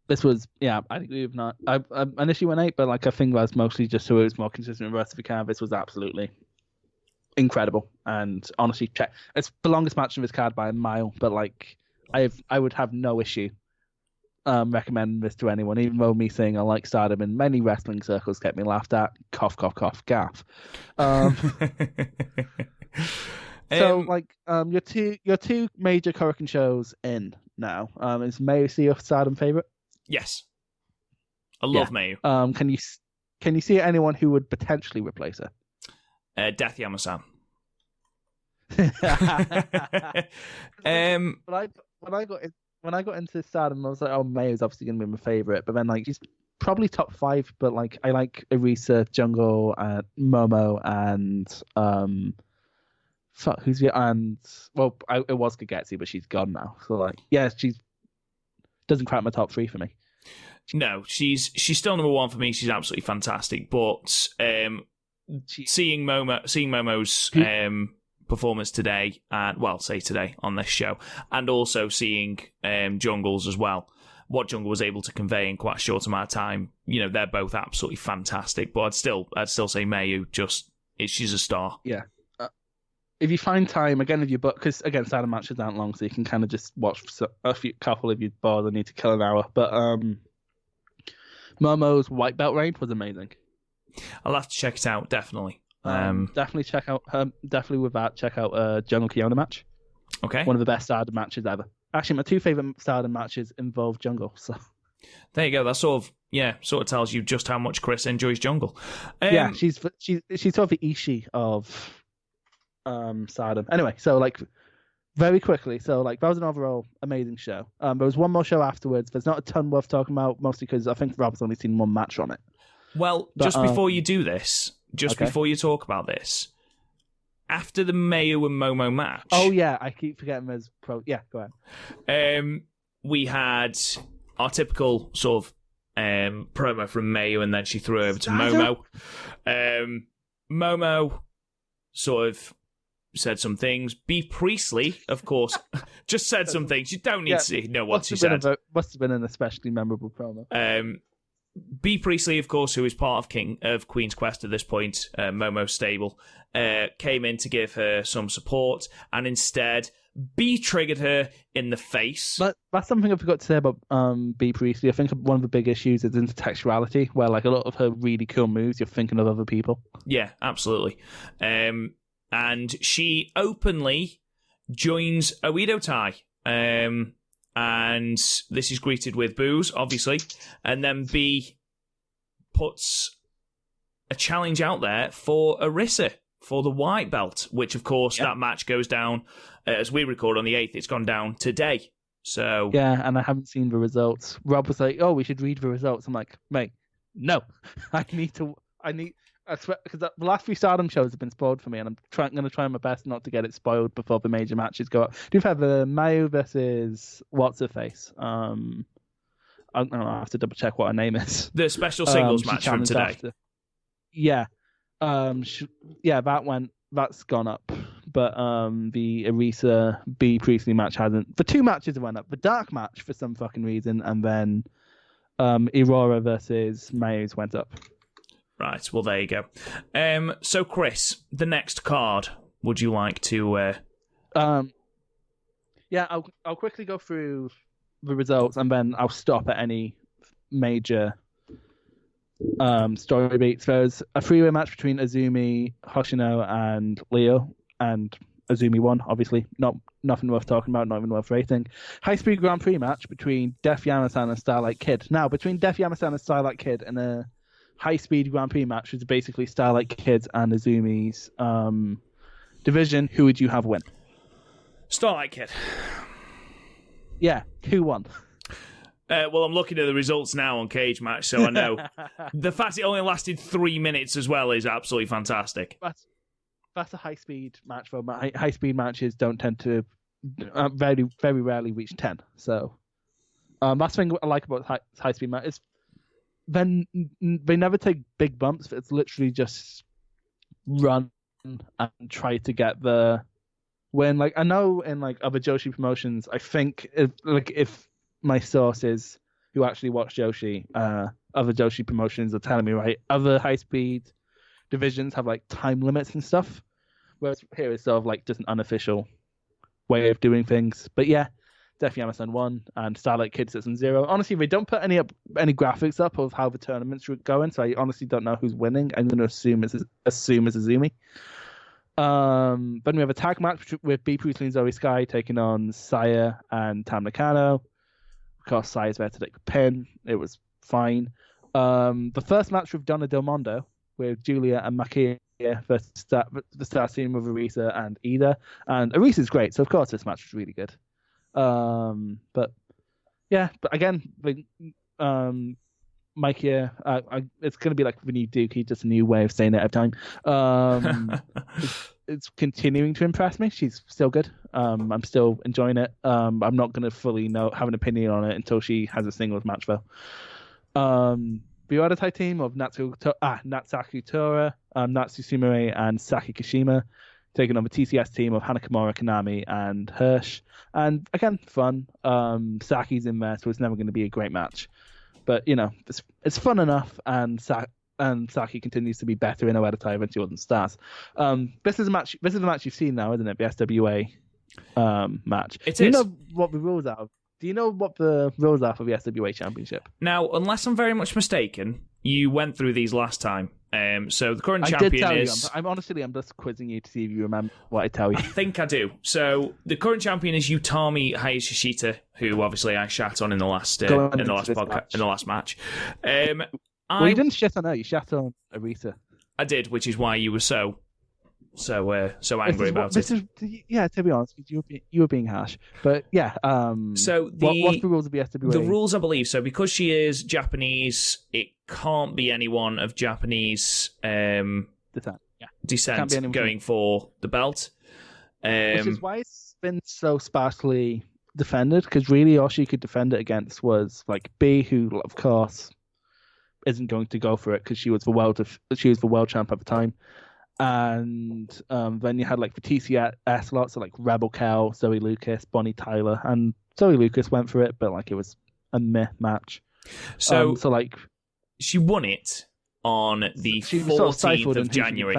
This was, I agree with that. I initially went 8, but like I think that's mostly just so it was more consistent with the rest of the card. This was absolutely incredible, and honestly, it's the longest match of this card by a mile. But like, I would have no issue recommending this to anyone, even though me saying I like Stardom in many wrestling circles get me laughed at. Cough, cough, cough, gaff. So like, your two major Korakuen shows in now. Is Mayu your Stardom favorite? Yes, I love Mayu. Can you see anyone who would potentially replace her? Death Yama-san. When I got into Stardom, I was like, oh, Mayu's obviously going to be my favorite. But then like she's probably top 5. But like I like Arisa, Jungle, Momo, and it was Kagetsu, but she's gone now. So like, yeah, she doesn't crack my top 3 for me. No, she's still number 1 for me. She's absolutely fantastic. But seeing Momo's performance today, today on this show, and also seeing Jungle's as well, what Jungle was able to convey in quite a short amount of time, they're both absolutely fantastic. But I'd still say Mayu, she's a star. Yeah. If you find time, again, because again, Stardom matches aren't long, so you can kind of just watch couple if you're bored and need to kill an hour. But Momo's white belt reign was amazing. I'll have to check it out, definitely. Definitely check out. Definitely with that, check out Jungle Kiona match. Okay. One of the best Stardom matches ever. Actually, my two favorite Stardom matches involve Jungle. So there you go. That sort of tells you just how much Chris enjoys Jungle. Yeah, she's sort of the Ishii of Stardom. Anyway, so very quickly, so that was an overall amazing show. There was one more show afterwards. There's not a ton worth talking about, mostly because I think Rob's only seen one match on it. Well, just before you do this, before you talk about this, after the Mayu and Momo match... Oh, yeah, I keep forgetting there's... Yeah, go ahead. We had our typical sort of promo from Mayu, and then she threw over to Momo. Momo sort of said some things. B. Priestley, of course, just said some things. You don't need to know what she said. Must have been an especially memorable promo. B. Priestley, of course, who is part of Queen's Quest at this point, Momo's stable, came in to give her some support, and instead B triggered her in the face. But that's something I forgot to say about B. Priestley. I think one of the big issues is intertextuality, where a lot of her really cool moves, you're thinking of other people. Yeah, absolutely. And she openly joins Oedo Tai. And this is greeted with boos, obviously. And then B puts a challenge out there for Arisa for the white belt, which, of course, that match goes down, as we record on the 8th, it's gone down today. So yeah, and I haven't seen the results. Rob was like, oh, we should read the results. I'm like, mate, no. I swear, because the last few Stardom shows have been spoiled for me, and I'm going to try my best not to get it spoiled before the major matches go up. Do you have the Mayu versus what's her face? I don't know. I have to double check what her name is. The special singles match from today. After. Yeah, that's gone up, but the Arisa B Priestley match hasn't. The two matches went up. The dark match for some fucking reason, and then Aurora versus Mayu's went up. Right, well, there you go. So, Chris, the next card, would you like to... Yeah, I'll quickly go through the results, and then I'll stop at any major story beats. There's a three-way match between Azumi, Hoshino, and Leo, and Azumi won, obviously. Nothing worth talking about, not even worth rating. High-speed Grand Prix match between Def Yamasan and Starlight Kid. Now, between Def Yamasan and Starlight Kid and a high-speed Grand Prix match, which is basically Starlight Kids and Azumi's division, who would you have win? Starlight Kid. Yeah, who won? Well, I'm looking at the results now on Cage Match, so I know. The fact it only lasted 3 minutes as well is absolutely fantastic. That's a high-speed match, though. High-speed matches don't tend to very, very rarely reach 10. So that's the thing I like about high-speed matches. Then they never take big bumps. It's literally just run and try to get the win. I know in other Joshi promotions, I think if my sources who actually watch Joshi, other Joshi promotions are telling me right, other high speed divisions have time limits and stuff. Whereas here it's sort of just an unofficial way of doing things. But yeah, Def Yamasan won, and Starlight Kid sits on 0. Honestly, they don't put any graphics up of how the tournaments are going, so I honestly don't know who's winning. I'm going to assume it's Azumi. Then we have a tag match with B. Priestley and Zoe Sky taking on Saya and Tam Nakano. Of course, Saya's there to take the pin. It was fine. The first match with Donna Del Mondo with Julia and Makia versus the star team of Arisa and Ida. And Arisa's great, so of course this match was really good. But again, Mike here, it's going to be like the new Dookie, just a new way of saying it every time. It's continuing to impress me. She's still good. I'm still enjoying it. I'm not going to fully have an opinion on it until she has a singles match, though. The other Thai team of Natsuki Tora, Natsu Sumire, and Saki Kashima taking on the TCS team of Hanakamura, Konami, and Hirsch. And again, fun. Saki's in there, so it's never going to be a great match. But, it's fun enough, and Saki continues to be better in Oedo than she was in Stars. This is a match you've seen now, isn't it? The SWA match. Do you know what the rules are? Do you know what the rules are for the SWA Championship? Now, unless I'm very much mistaken, you went through these last time. So the current champion did tell is... you. I'm just quizzing you to see if you remember what I tell you. I think I do. So the current champion is Utami Hayashishita, who obviously I shat on in the last match. Well, you didn't shit on her. You shat on Arita. I did, which is why you were so angry about it. To be honest, you were being harsh. But yeah, so what's the rules of the SWA? The rules, I believe, so because she is Japanese, it can't be anyone of Japanese descent going for the belt. Which is why it's been so sparsely defended, because really all she could defend it against was like B, who of course isn't going to go for it because she was the world champ at the time. And then you had like the TCS lots, so like Rebel Kel, Zoe Lucas, Bonnie Tyler, and Zoe Lucas went for it, but like it was a meh match. So like she won it on the 14th of January,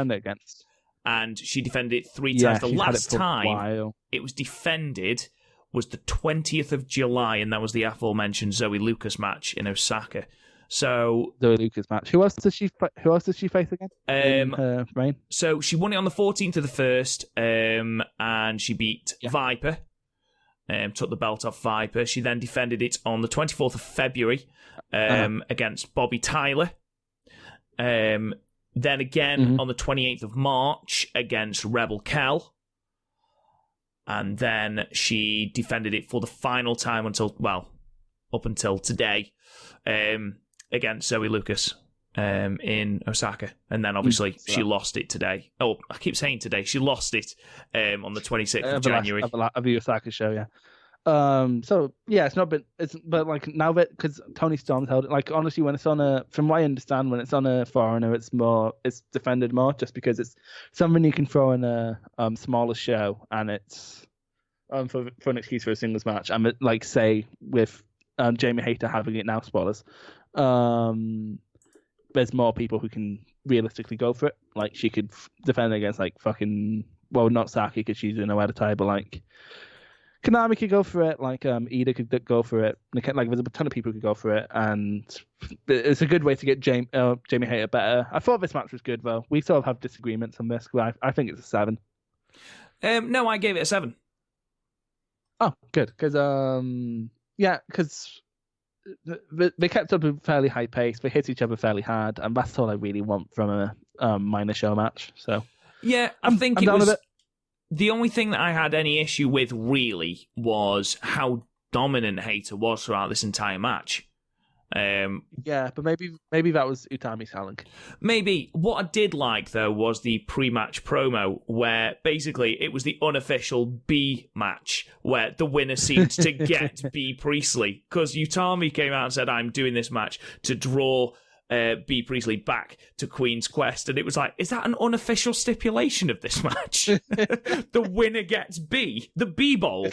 and she defended it 3 times. The last time it was defended was the 20th of July, and that was the aforementioned Zoe Lucas match in Osaka. So Zoe Lucas match. Who else does she face again? In her reign? So she won it on the 14th of the 1st, and she beat Viper. Took the belt off Viper. She then defended it on the 24th of February against Bobby Tyler. Then again on the 28th of March against Rebel Kel. And then she defended it for the final time up until today. Against Zoe Lucas in Osaka. And then obviously she lost it today. Oh, I keep saying today. She lost it on the 26th of January. Of the Osaka show, yeah. So yeah, but like now that, because Tony Storm's held it, like honestly, when it's on from what I understand, when it's on a foreigner, it's defended more, just because it's something you can throw in a smaller show, and it's for an excuse for a singles match. And like say with Jamie Hayter having it now, spoilers. There's more people who can realistically go for it. Like she could defend against like not Saki because she's in a weather tie, but like Konami could go for it. Like Ida could go for it. Like there's a ton of people who could go for it, and it's a good way to get Jamie Hayter better. I thought this match was good though. We sort of have disagreements on this. I think it's a 7. No, I gave it a 7. Oh, good. Because they kept up a fairly high pace. They hit each other fairly hard, and that's all I really want from a minor show match. So yeah, I think it was the only thing that I had any issue with really was how dominant Hayter was throughout this entire match. Yeah, but maybe that was Utami's talent. Maybe. What I did like, though, was the pre-match promo, where basically it was the unofficial B match, where the winner seemed to get B Priestley, because Utami came out and said, I'm doing this match to draw B Priestley back to Queen's Quest, and it was like, is that an unofficial stipulation of this match? The winner gets B, the B Bowl.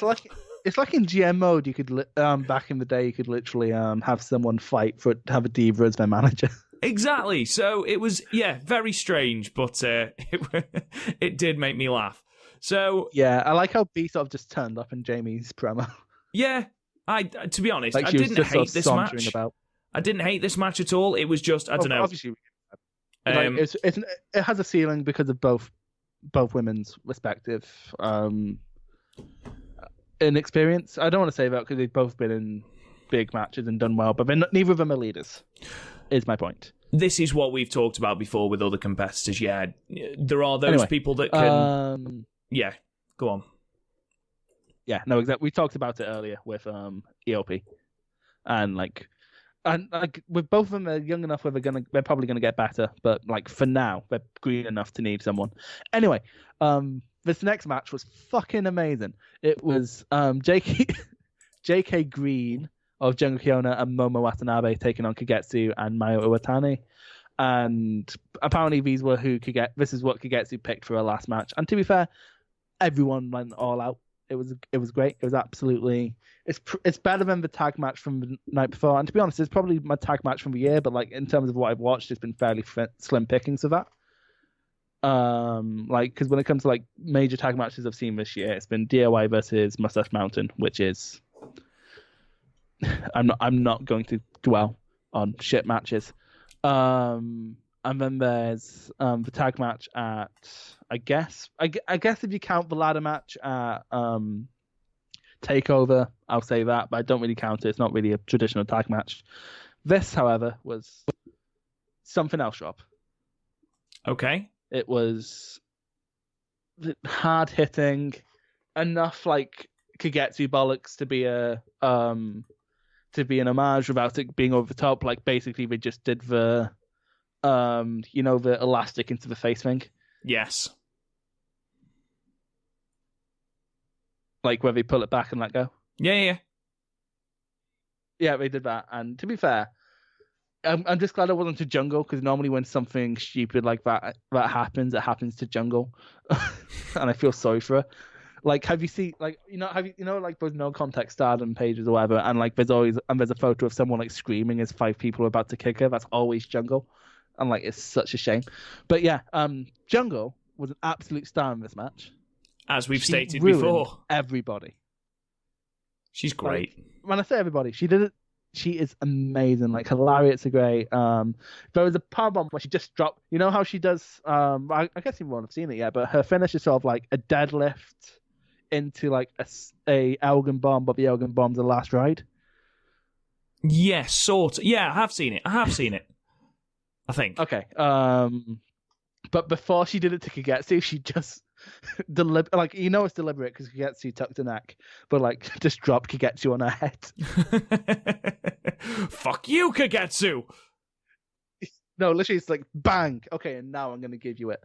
It's like in GM mode, you could back in the day, you could literally have someone fight have a diva as their manager. Exactly. So it was, very strange, but it did make me laugh. So yeah, I like how B sort of just turned up in Jamie's promo. Yeah, to be honest, like I didn't hate this match. I didn't hate this match at all. It was just, I don't know. Obviously, it has a ceiling because of both women's respective inexperience. I don't want to say that because they've both been in big matches and done well, but neither of them are leaders, is my point. This is what we've talked about before with other competitors. Yeah, there are those people that can... yeah, go on. Yeah, no, exactly. We talked about it earlier with EOP. And with both of them, they're young enough where they're probably gonna get better, but like for now, they're green enough to need someone. Anyway, this next match was fucking amazing. It was JK Green of Jungle Kyona and Momo Watanabe taking on Kagetsu and Mayo Iwatani. And apparently this is what Kagetsu picked for her last match. And to be fair, everyone went all out. It was great. It was absolutely it's better than the tag match from the night before. And to be honest, it's probably my tag match from the year. But like in terms of what I've watched, it's been fairly slim pickings of that. Like because when it comes to like major tag matches I've seen this year, it's been DIY versus Mustache Mountain, which is I'm not going to dwell on shit matches. And then there's the tag match at I guess if you count the ladder match at Takeover, I'll say that, but I don't really count it. It's not really a traditional tag match. This, however, was something else, Rob. Okay. It was hard hitting, enough like Kagetsu bollocks to be an homage without it being over the top. Like basically they just did the the elastic into the face thing. Yes. Like where they pull it back and let go. Yeah. Yeah, they did that. And to be fair, I'm just glad I wasn't to Jungle, because normally when something stupid like that happens, it happens to Jungle, and I feel sorry for her. Like, have you seen like like those no context Stardom pages or whatever, and like there's a photo of someone like screaming as 5 people are about to kick her. That's always Jungle, and like it's such a shame. But yeah, Jungle was an absolute star in this match. She stated ruined before, everybody. She's great. Like, when I say everybody, she did it. She is amazing, like hilarious, great. There was a powerbomb where she just dropped. You know how she does? I guess you won't have seen it yet, but her finish is sort of like a deadlift into like a Elgin bomb, but the Elgin bomb's the last ride. Yes, sort of. Yeah, I have seen it. I think. Okay. But before she did it to Kagetsu, she just it's deliberate because Kagetsu tucked her neck, but like just dropped Kagetsu on her head. Fuck you, Kagetsu. No, literally, it's like bang. Okay, and now I'm gonna give you it.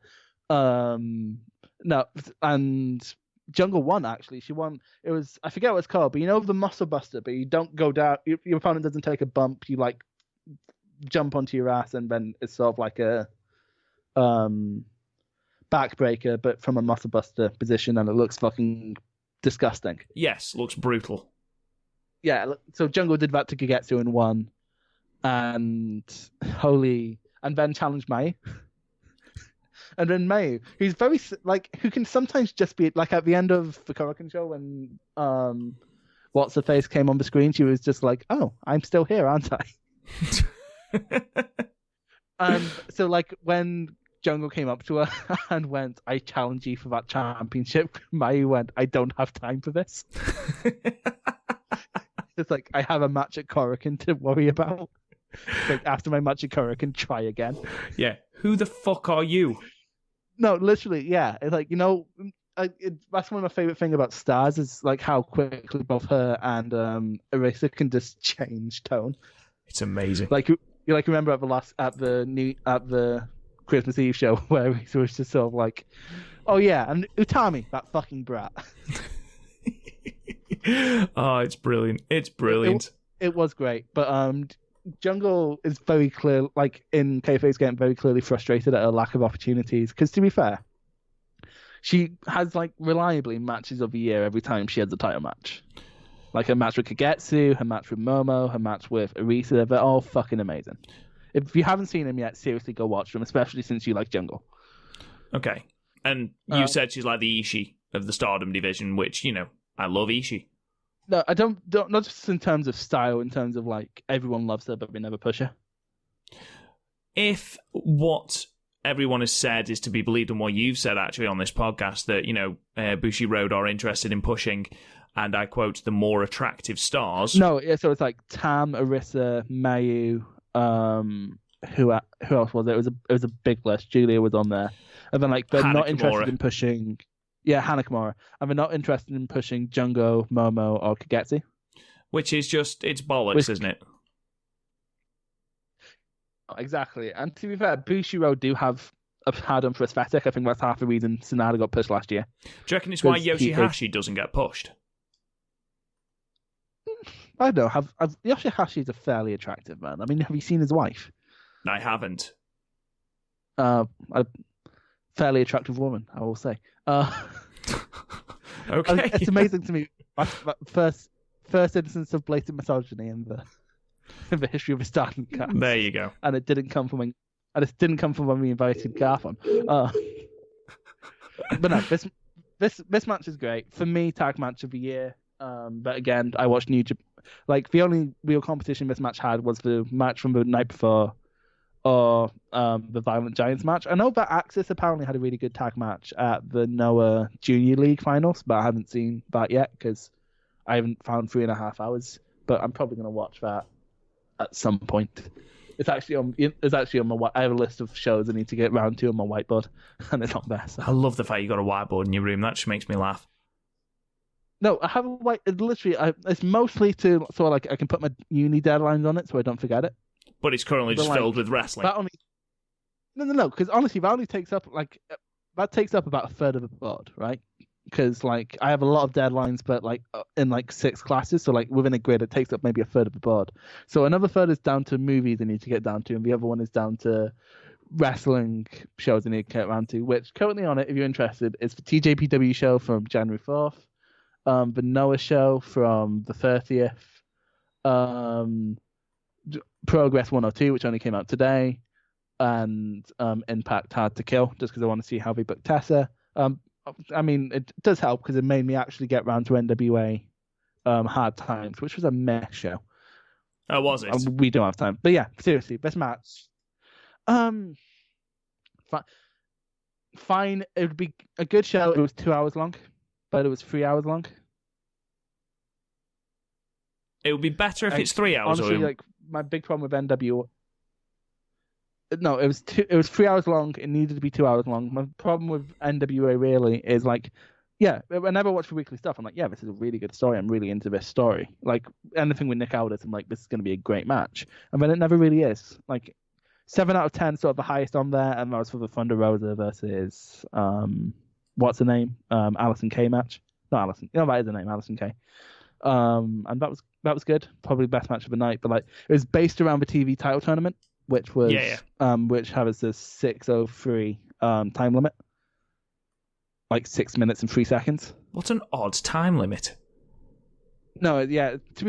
No, and Jungle won. Actually, she won. It was, I forget what it's called, but the Muscle Buster. But you don't go down. Your opponent doesn't take a bump. You like jump onto your ass, and then it's sort of like a backbreaker, but from a Muscle Buster position, and it looks fucking disgusting. Yes, looks brutal. Yeah, so Jungle did that to Kagetsu and won, and then challenged Mai. And then Mai, who's very who can sometimes just be like at the end of the Korakuen show when what's her face came on the screen, she was just like, "Oh, I'm still here, aren't I?" And so like when Jungle came up to her and went, "I challenge you for that championship," Mai went, "I don't have time for this." It's like, I have a match at Korakuen to worry about. Like, after my match at Korakuen, try again. Yeah. Who the fuck are you? No, literally, yeah. It's like, that's one of my favorite things about stars is like how quickly both her and Arisa can just change tone. It's amazing. Like, you remember at the Christmas Eve show where Arisa was just sort of like, "Oh yeah, and Utami, that fucking brat." Oh, it's brilliant. It's brilliant. It was great, but Jungle is very clear, like in kayfabe's getting very clearly frustrated at her lack of opportunities. Because to be fair, she has like reliably matches of the year every time she has a title match. Like her match with Kagetsu, her match with Momo, her match with Arisa, they're all fucking amazing. If you haven't seen them yet, seriously go watch them, especially since you like Jungle. Okay. And you said she's like the Ishii of the Stardom division, which, I love Ishii. No, I don't, not just in terms of style, in terms of like everyone loves her, but we never push her. If what everyone has said is to be believed, and what you've said actually on this podcast, that, Bushi Road are interested in pushing, and I quote, the more attractive stars. No, yeah, so it's like Tam, Arisa, Mayu, who else was it? It was a big list. Julia was on there. And then like they're not interested in pushing. Yeah, Hana Kimura. And they're not interested in pushing Jungo, Momo, or Kagetsu. Which is just, it's bollocks, isn't it? Exactly. And to be fair, Bushiroad do have a hard-on for aesthetic. I think that's half the reason Sanada got pushed last year. Do you reckon it's why Yoshihashi doesn't get pushed? I don't know. Yoshihashi is a fairly attractive man. I mean, have you seen his wife? I haven't. A fairly attractive woman, I will say. Okay. It's amazing to me. First instance of blatant misogyny in the history of a Stardom cast. There you go. And it didn't come from when we invited Garth on. But no, this match is great for me. Tag match of the year. But again, I watched New Japan. Like the only real competition this match had was the match from the night before, or the Violent Giants match. I know that Axis apparently had a really good tag match at the Noah Junior League finals, but I haven't seen that yet because I haven't found 3.5 hours. But I'm probably going to watch that at some point. It's actually on my. I have a list of shows I need to get round to on my whiteboard, and it's not there. So. I love the fact you got a whiteboard in your room. That just makes me laugh. No, I have a white. It's mostly to so like I can put my uni deadlines on it so I don't forget it. But it's currently just filled with wrestling. No, because honestly, that only takes up about a third of the board, right? Because like I have a lot of deadlines, but like in like 6 classes, so like within a grid, it takes up maybe a third of the board. So another third is down to movies I need to get down to, and the other one is down to wrestling shows I need to get around to. Which currently on it, if you're interested, is the TJPW show from January 4th, the Noah show from the 30th, Progress 102, which only came out today, and Impact Hard to Kill, just because I want to see how they book Tessa. I mean, it does help because it made me actually get round to NWA Hard Times, which was a mess show. Oh, was it? We don't have time. But yeah, seriously, best match. Fine. It would be a good show. It was 2 hours long, but it was 3 hours long. It would be better if it's 3 hours. Honestly, like my big problem with NWA. No, it was 3 hours long. It needed to be 2 hours long. My problem with NWA really is like, yeah, whenever I watch the weekly stuff, I'm like, yeah, this is a really good story. I'm really into this story. Like anything with Nick Aldis, I'm like, this is going to be a great match. And then it never really is. Like 7 out of 10, sort of the highest on there, and that was for the Thunder Rosa versus what's her name? Alison Kay match. Not Alison. No, that is her name, Alison Kay. And that was good. Probably best match of the night. But like it was based around the TV title tournament, which was which has this 6:03 time limit, like 6 minutes and 3 seconds. What an odd time limit. No, yeah. To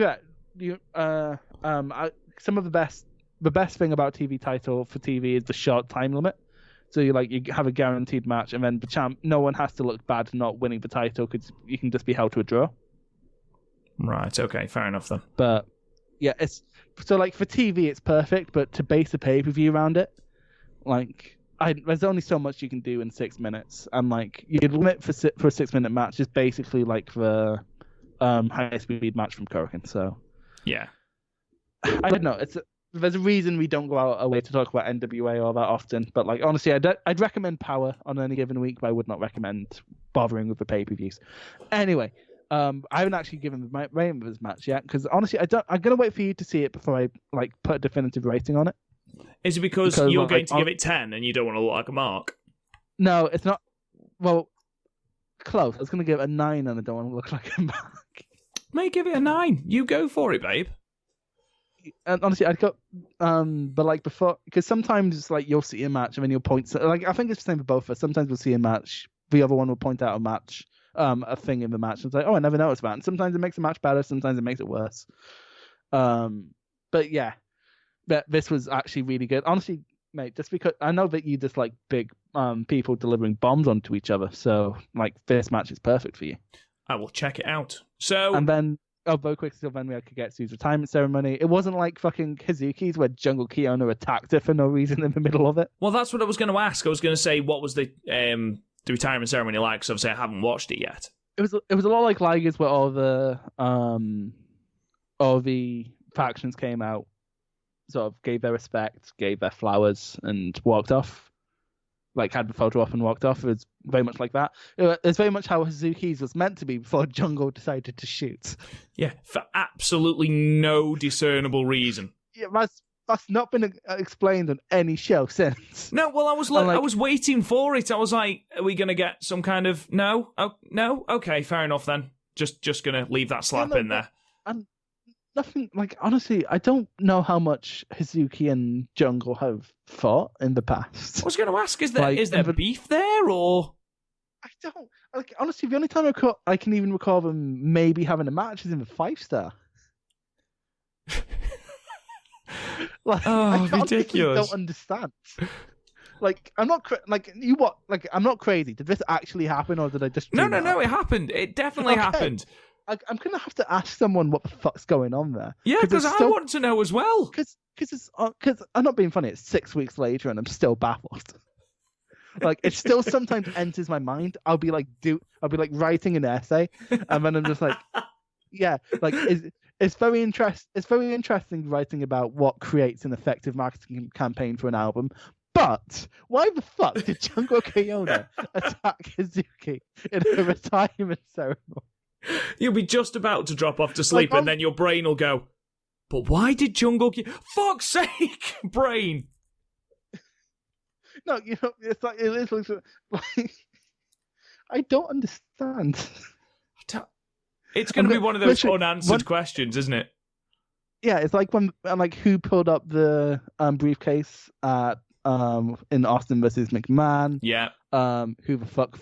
be fair, some of the best thing about TV title for TV is the short time limit. So you have a guaranteed match, and then the champ, no one has to look bad not winning the title because you can just be held to a draw. Right. Okay. Fair enough then. But yeah, it's so like for TV it's perfect, but to base a pay-per-view around it, like there's only so much you can do in 6 minutes, and like you'd limit for a 6 minute match is basically like the high speed match from Korakuen. So yeah, I don't know. There's a reason we don't go out our way to talk about NWA all that often, but like honestly, I'd recommend Power on any given week, but I would not recommend bothering with the pay-per-views. Anyway. I haven't actually given my rating of this match yet because honestly, I'm gonna wait for you to see it before I like put a definitive rating on it. Is it because you're going to give it 10 and you don't want to look like a mark? No, it's not. Well, close. I was gonna give it a 9 and I don't want to look like a mark. May give it a 9. You go for it, babe. And honestly, I'd go. But like before, because sometimes it's like you'll see a match and then you'll point. Like I think it's the same for both of us. Sometimes we'll see a match, the other one will point out a match. A thing in the match. It's like, oh, I never noticed that. And sometimes it makes the match better, sometimes it makes it worse. But yeah, this was actually really good. Honestly, mate, just because I know that you just like big people delivering bombs onto each other, so like this match is perfect for you. I will check it out. So and then very quickly, so then we had Kagetsu's retirement ceremony. It wasn't like fucking HAZUKI's where Jungle Kiona attacked her for no reason in the middle of it. Well, that's what I was going to ask. I was going to say, what was the retirement ceremony like? Because obviously I haven't watched it yet. It was a lot like Liger's, where all the factions came out, sort of gave their respect, gave their flowers, and walked off. Like had the photo op and walked off. It was very much like that. It's very much how HAZUKI's was meant to be before Jungle decided to shoot. Yeah, for absolutely no discernible reason. Yeah, that's not been explained on any show since. No, well, I was waiting for it. I was like, are we going to get some kind of no? Oh, no? Okay, fair enough then. Just going to leave that slap in there. nothing. Like honestly, I don't know how much Hazuki and Jungle have fought in the past. I was going to ask, is there Like, is there beef there, or I don't like. Honestly, the only time I can even recall them maybe having a match is in the 5-star. Like, I honestly ridiculous! don't understand. Like, I'm not like you. What? Like, I'm not crazy. Did this actually happen, or did I just? No, dream it up? it happened. It definitely Okay. happened. I'm gonna have to ask someone what the fuck's going on there. Yeah, because I want to know as well. Because I'm not being funny. It's 6 weeks later, and I'm still baffled. Like, it still sometimes enters my mind. I'll be like writing an essay, and then I'm just like, yeah, like it's very interesting writing about what creates an effective marketing campaign for an album. But why the fuck did Jungle Kyona attack Hazuki in a retirement ceremony? You'll be just about to drop off to sleep, Like, and then your brain will go, but why did Jungle fuck's sake, brain? No, it's like it is like I don't understand. It's going to be one of those literally, unanswered questions, isn't it? Yeah, it's like when who pulled up the briefcase at in Austin versus McMahon. Yeah. Who the fuck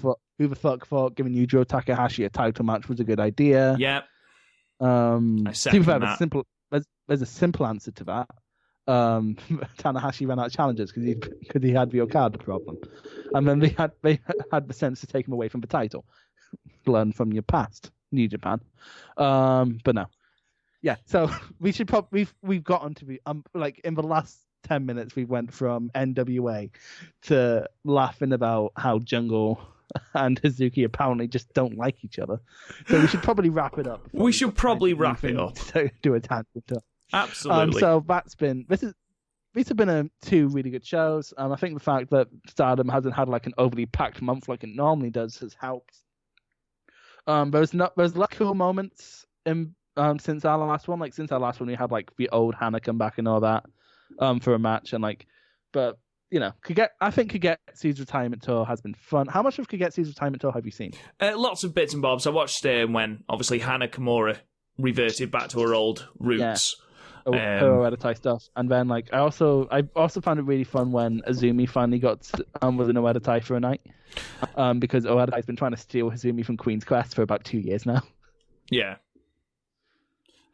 thought giving Yujiro Takahashi a title match was a good idea? Yeah. I second that. There's a simple answer to that. Tanahashi ran out of challenges because he had the Okada problem, and then they had the sense to take him away from the title. Learn from your past, New Japan. But no, yeah. So we should we've gotten to be like in the last 10 minutes we went from NWA to laughing about how Jungle and Hazuki apparently just don't like each other. So we should probably wrap it up. We should probably wrap it up. So do a tangent. Absolutely. So these have been two really good shows. I think the fact that Stardom hasn't had like an overly packed month like it normally does has helped. There's a lot of cool moments in since our last one. Like since our last one, we had like the old Hannah come back and all that for a match, and like, but I think Kagetsu's retirement tour has been fun. How much of Kagetsu's retirement tour have you seen? Lots of bits and bobs. I watched when obviously Hannah Kimura reverted back to her old roots. Yeah. Her Oedetai stuff, and then like I also found it really fun when Azumi finally got was in Oedetai for a night, because Oedetai's been trying to steal Azumi from Queen's Quest for about 2 years now. Yeah,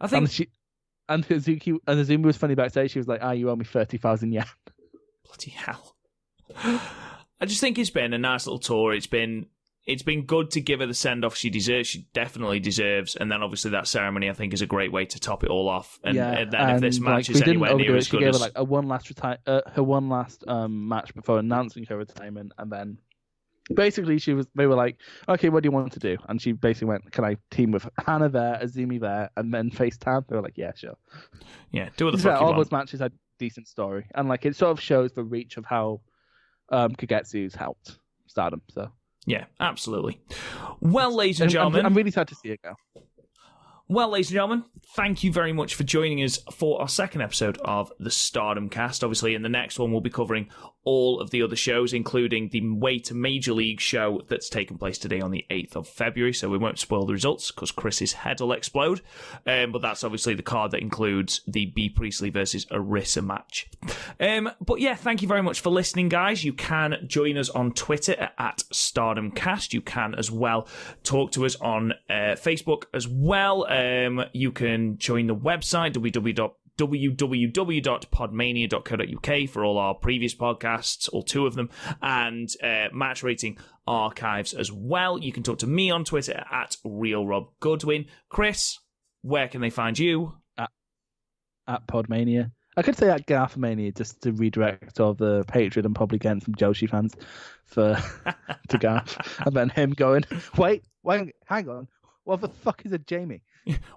I think. And Azumi was funny backstage. She was like, you owe me 30,000 yen. Bloody hell! I just think it's been a nice little tour. It's been good to give her the send-off she deserves. She definitely deserves. And then obviously that ceremony, I think, is a great way to top it all off. And then if this match is anywhere near as good as... She gave her her one last match before announcing her retirement. And then basically they were like, okay, what do you want to do? And she basically went, can I team with Hannah there, Azumi there, and then FaceTime? They were like, yeah, sure. Yeah, do what the fuck you all want. those matches had a decent story. And like it sort of shows the reach of how Kagetsu's helped Stardom, so... Yeah, absolutely. Well, ladies and gentlemen... I'm really sad to see it go. Well, ladies and gentlemen, thank you very much for joining us for our second episode of the Stardom Cast. Obviously, in the next one, we'll be covering all of the other shows, including the Way to Major League show that's taken place today on the 8th of February, so we won't spoil the results because Chris's head will explode. But that's obviously the card that includes the B. Priestley versus Arisa match. But yeah, thank you very much for listening, guys. You can join us on Twitter at StardomCast. You can as well talk to us on Facebook as well. You can join the website, www.podmania.co.uk for all our previous podcasts, all 2 of them, and match rating archives as well. You can talk to me on Twitter at RealRobGoodwin. Chris, where can they find you? At Podmania. I could say at Garthmania just to redirect all the hatred I'm probably getting from Joshi fans to Garth. And then him going, wait, hang on. What the fuck is a Jamie?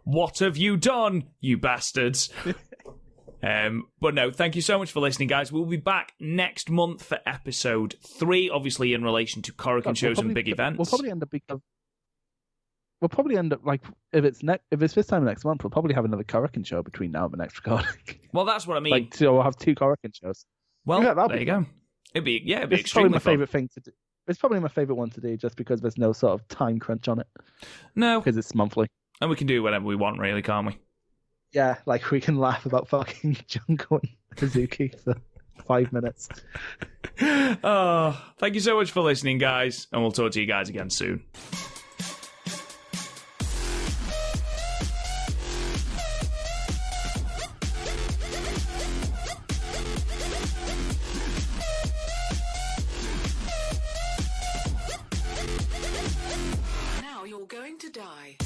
What have you done, you bastards? But no, thank you so much for listening, guys. We'll be back next month for episode 3, obviously in relation to Korakuen shows and big events. We'll probably end up like if it's this time next month, we'll probably have another Korakuen show between now and the next recording. Well, that's what I mean. Like, so we'll have 2 Korakuen shows. Well, there you go. It'd be extremely fun. Favorite thing to do. It's probably my favorite one to do, just because there's no sort of time crunch on it. No, because it's monthly, and we can do whatever we want, really, can't we? Yeah, like we can laugh about fucking Junko and Hazuki for 5 minutes. Oh, thank you so much for listening, guys, and we'll talk to you guys again soon. Now you're going to die.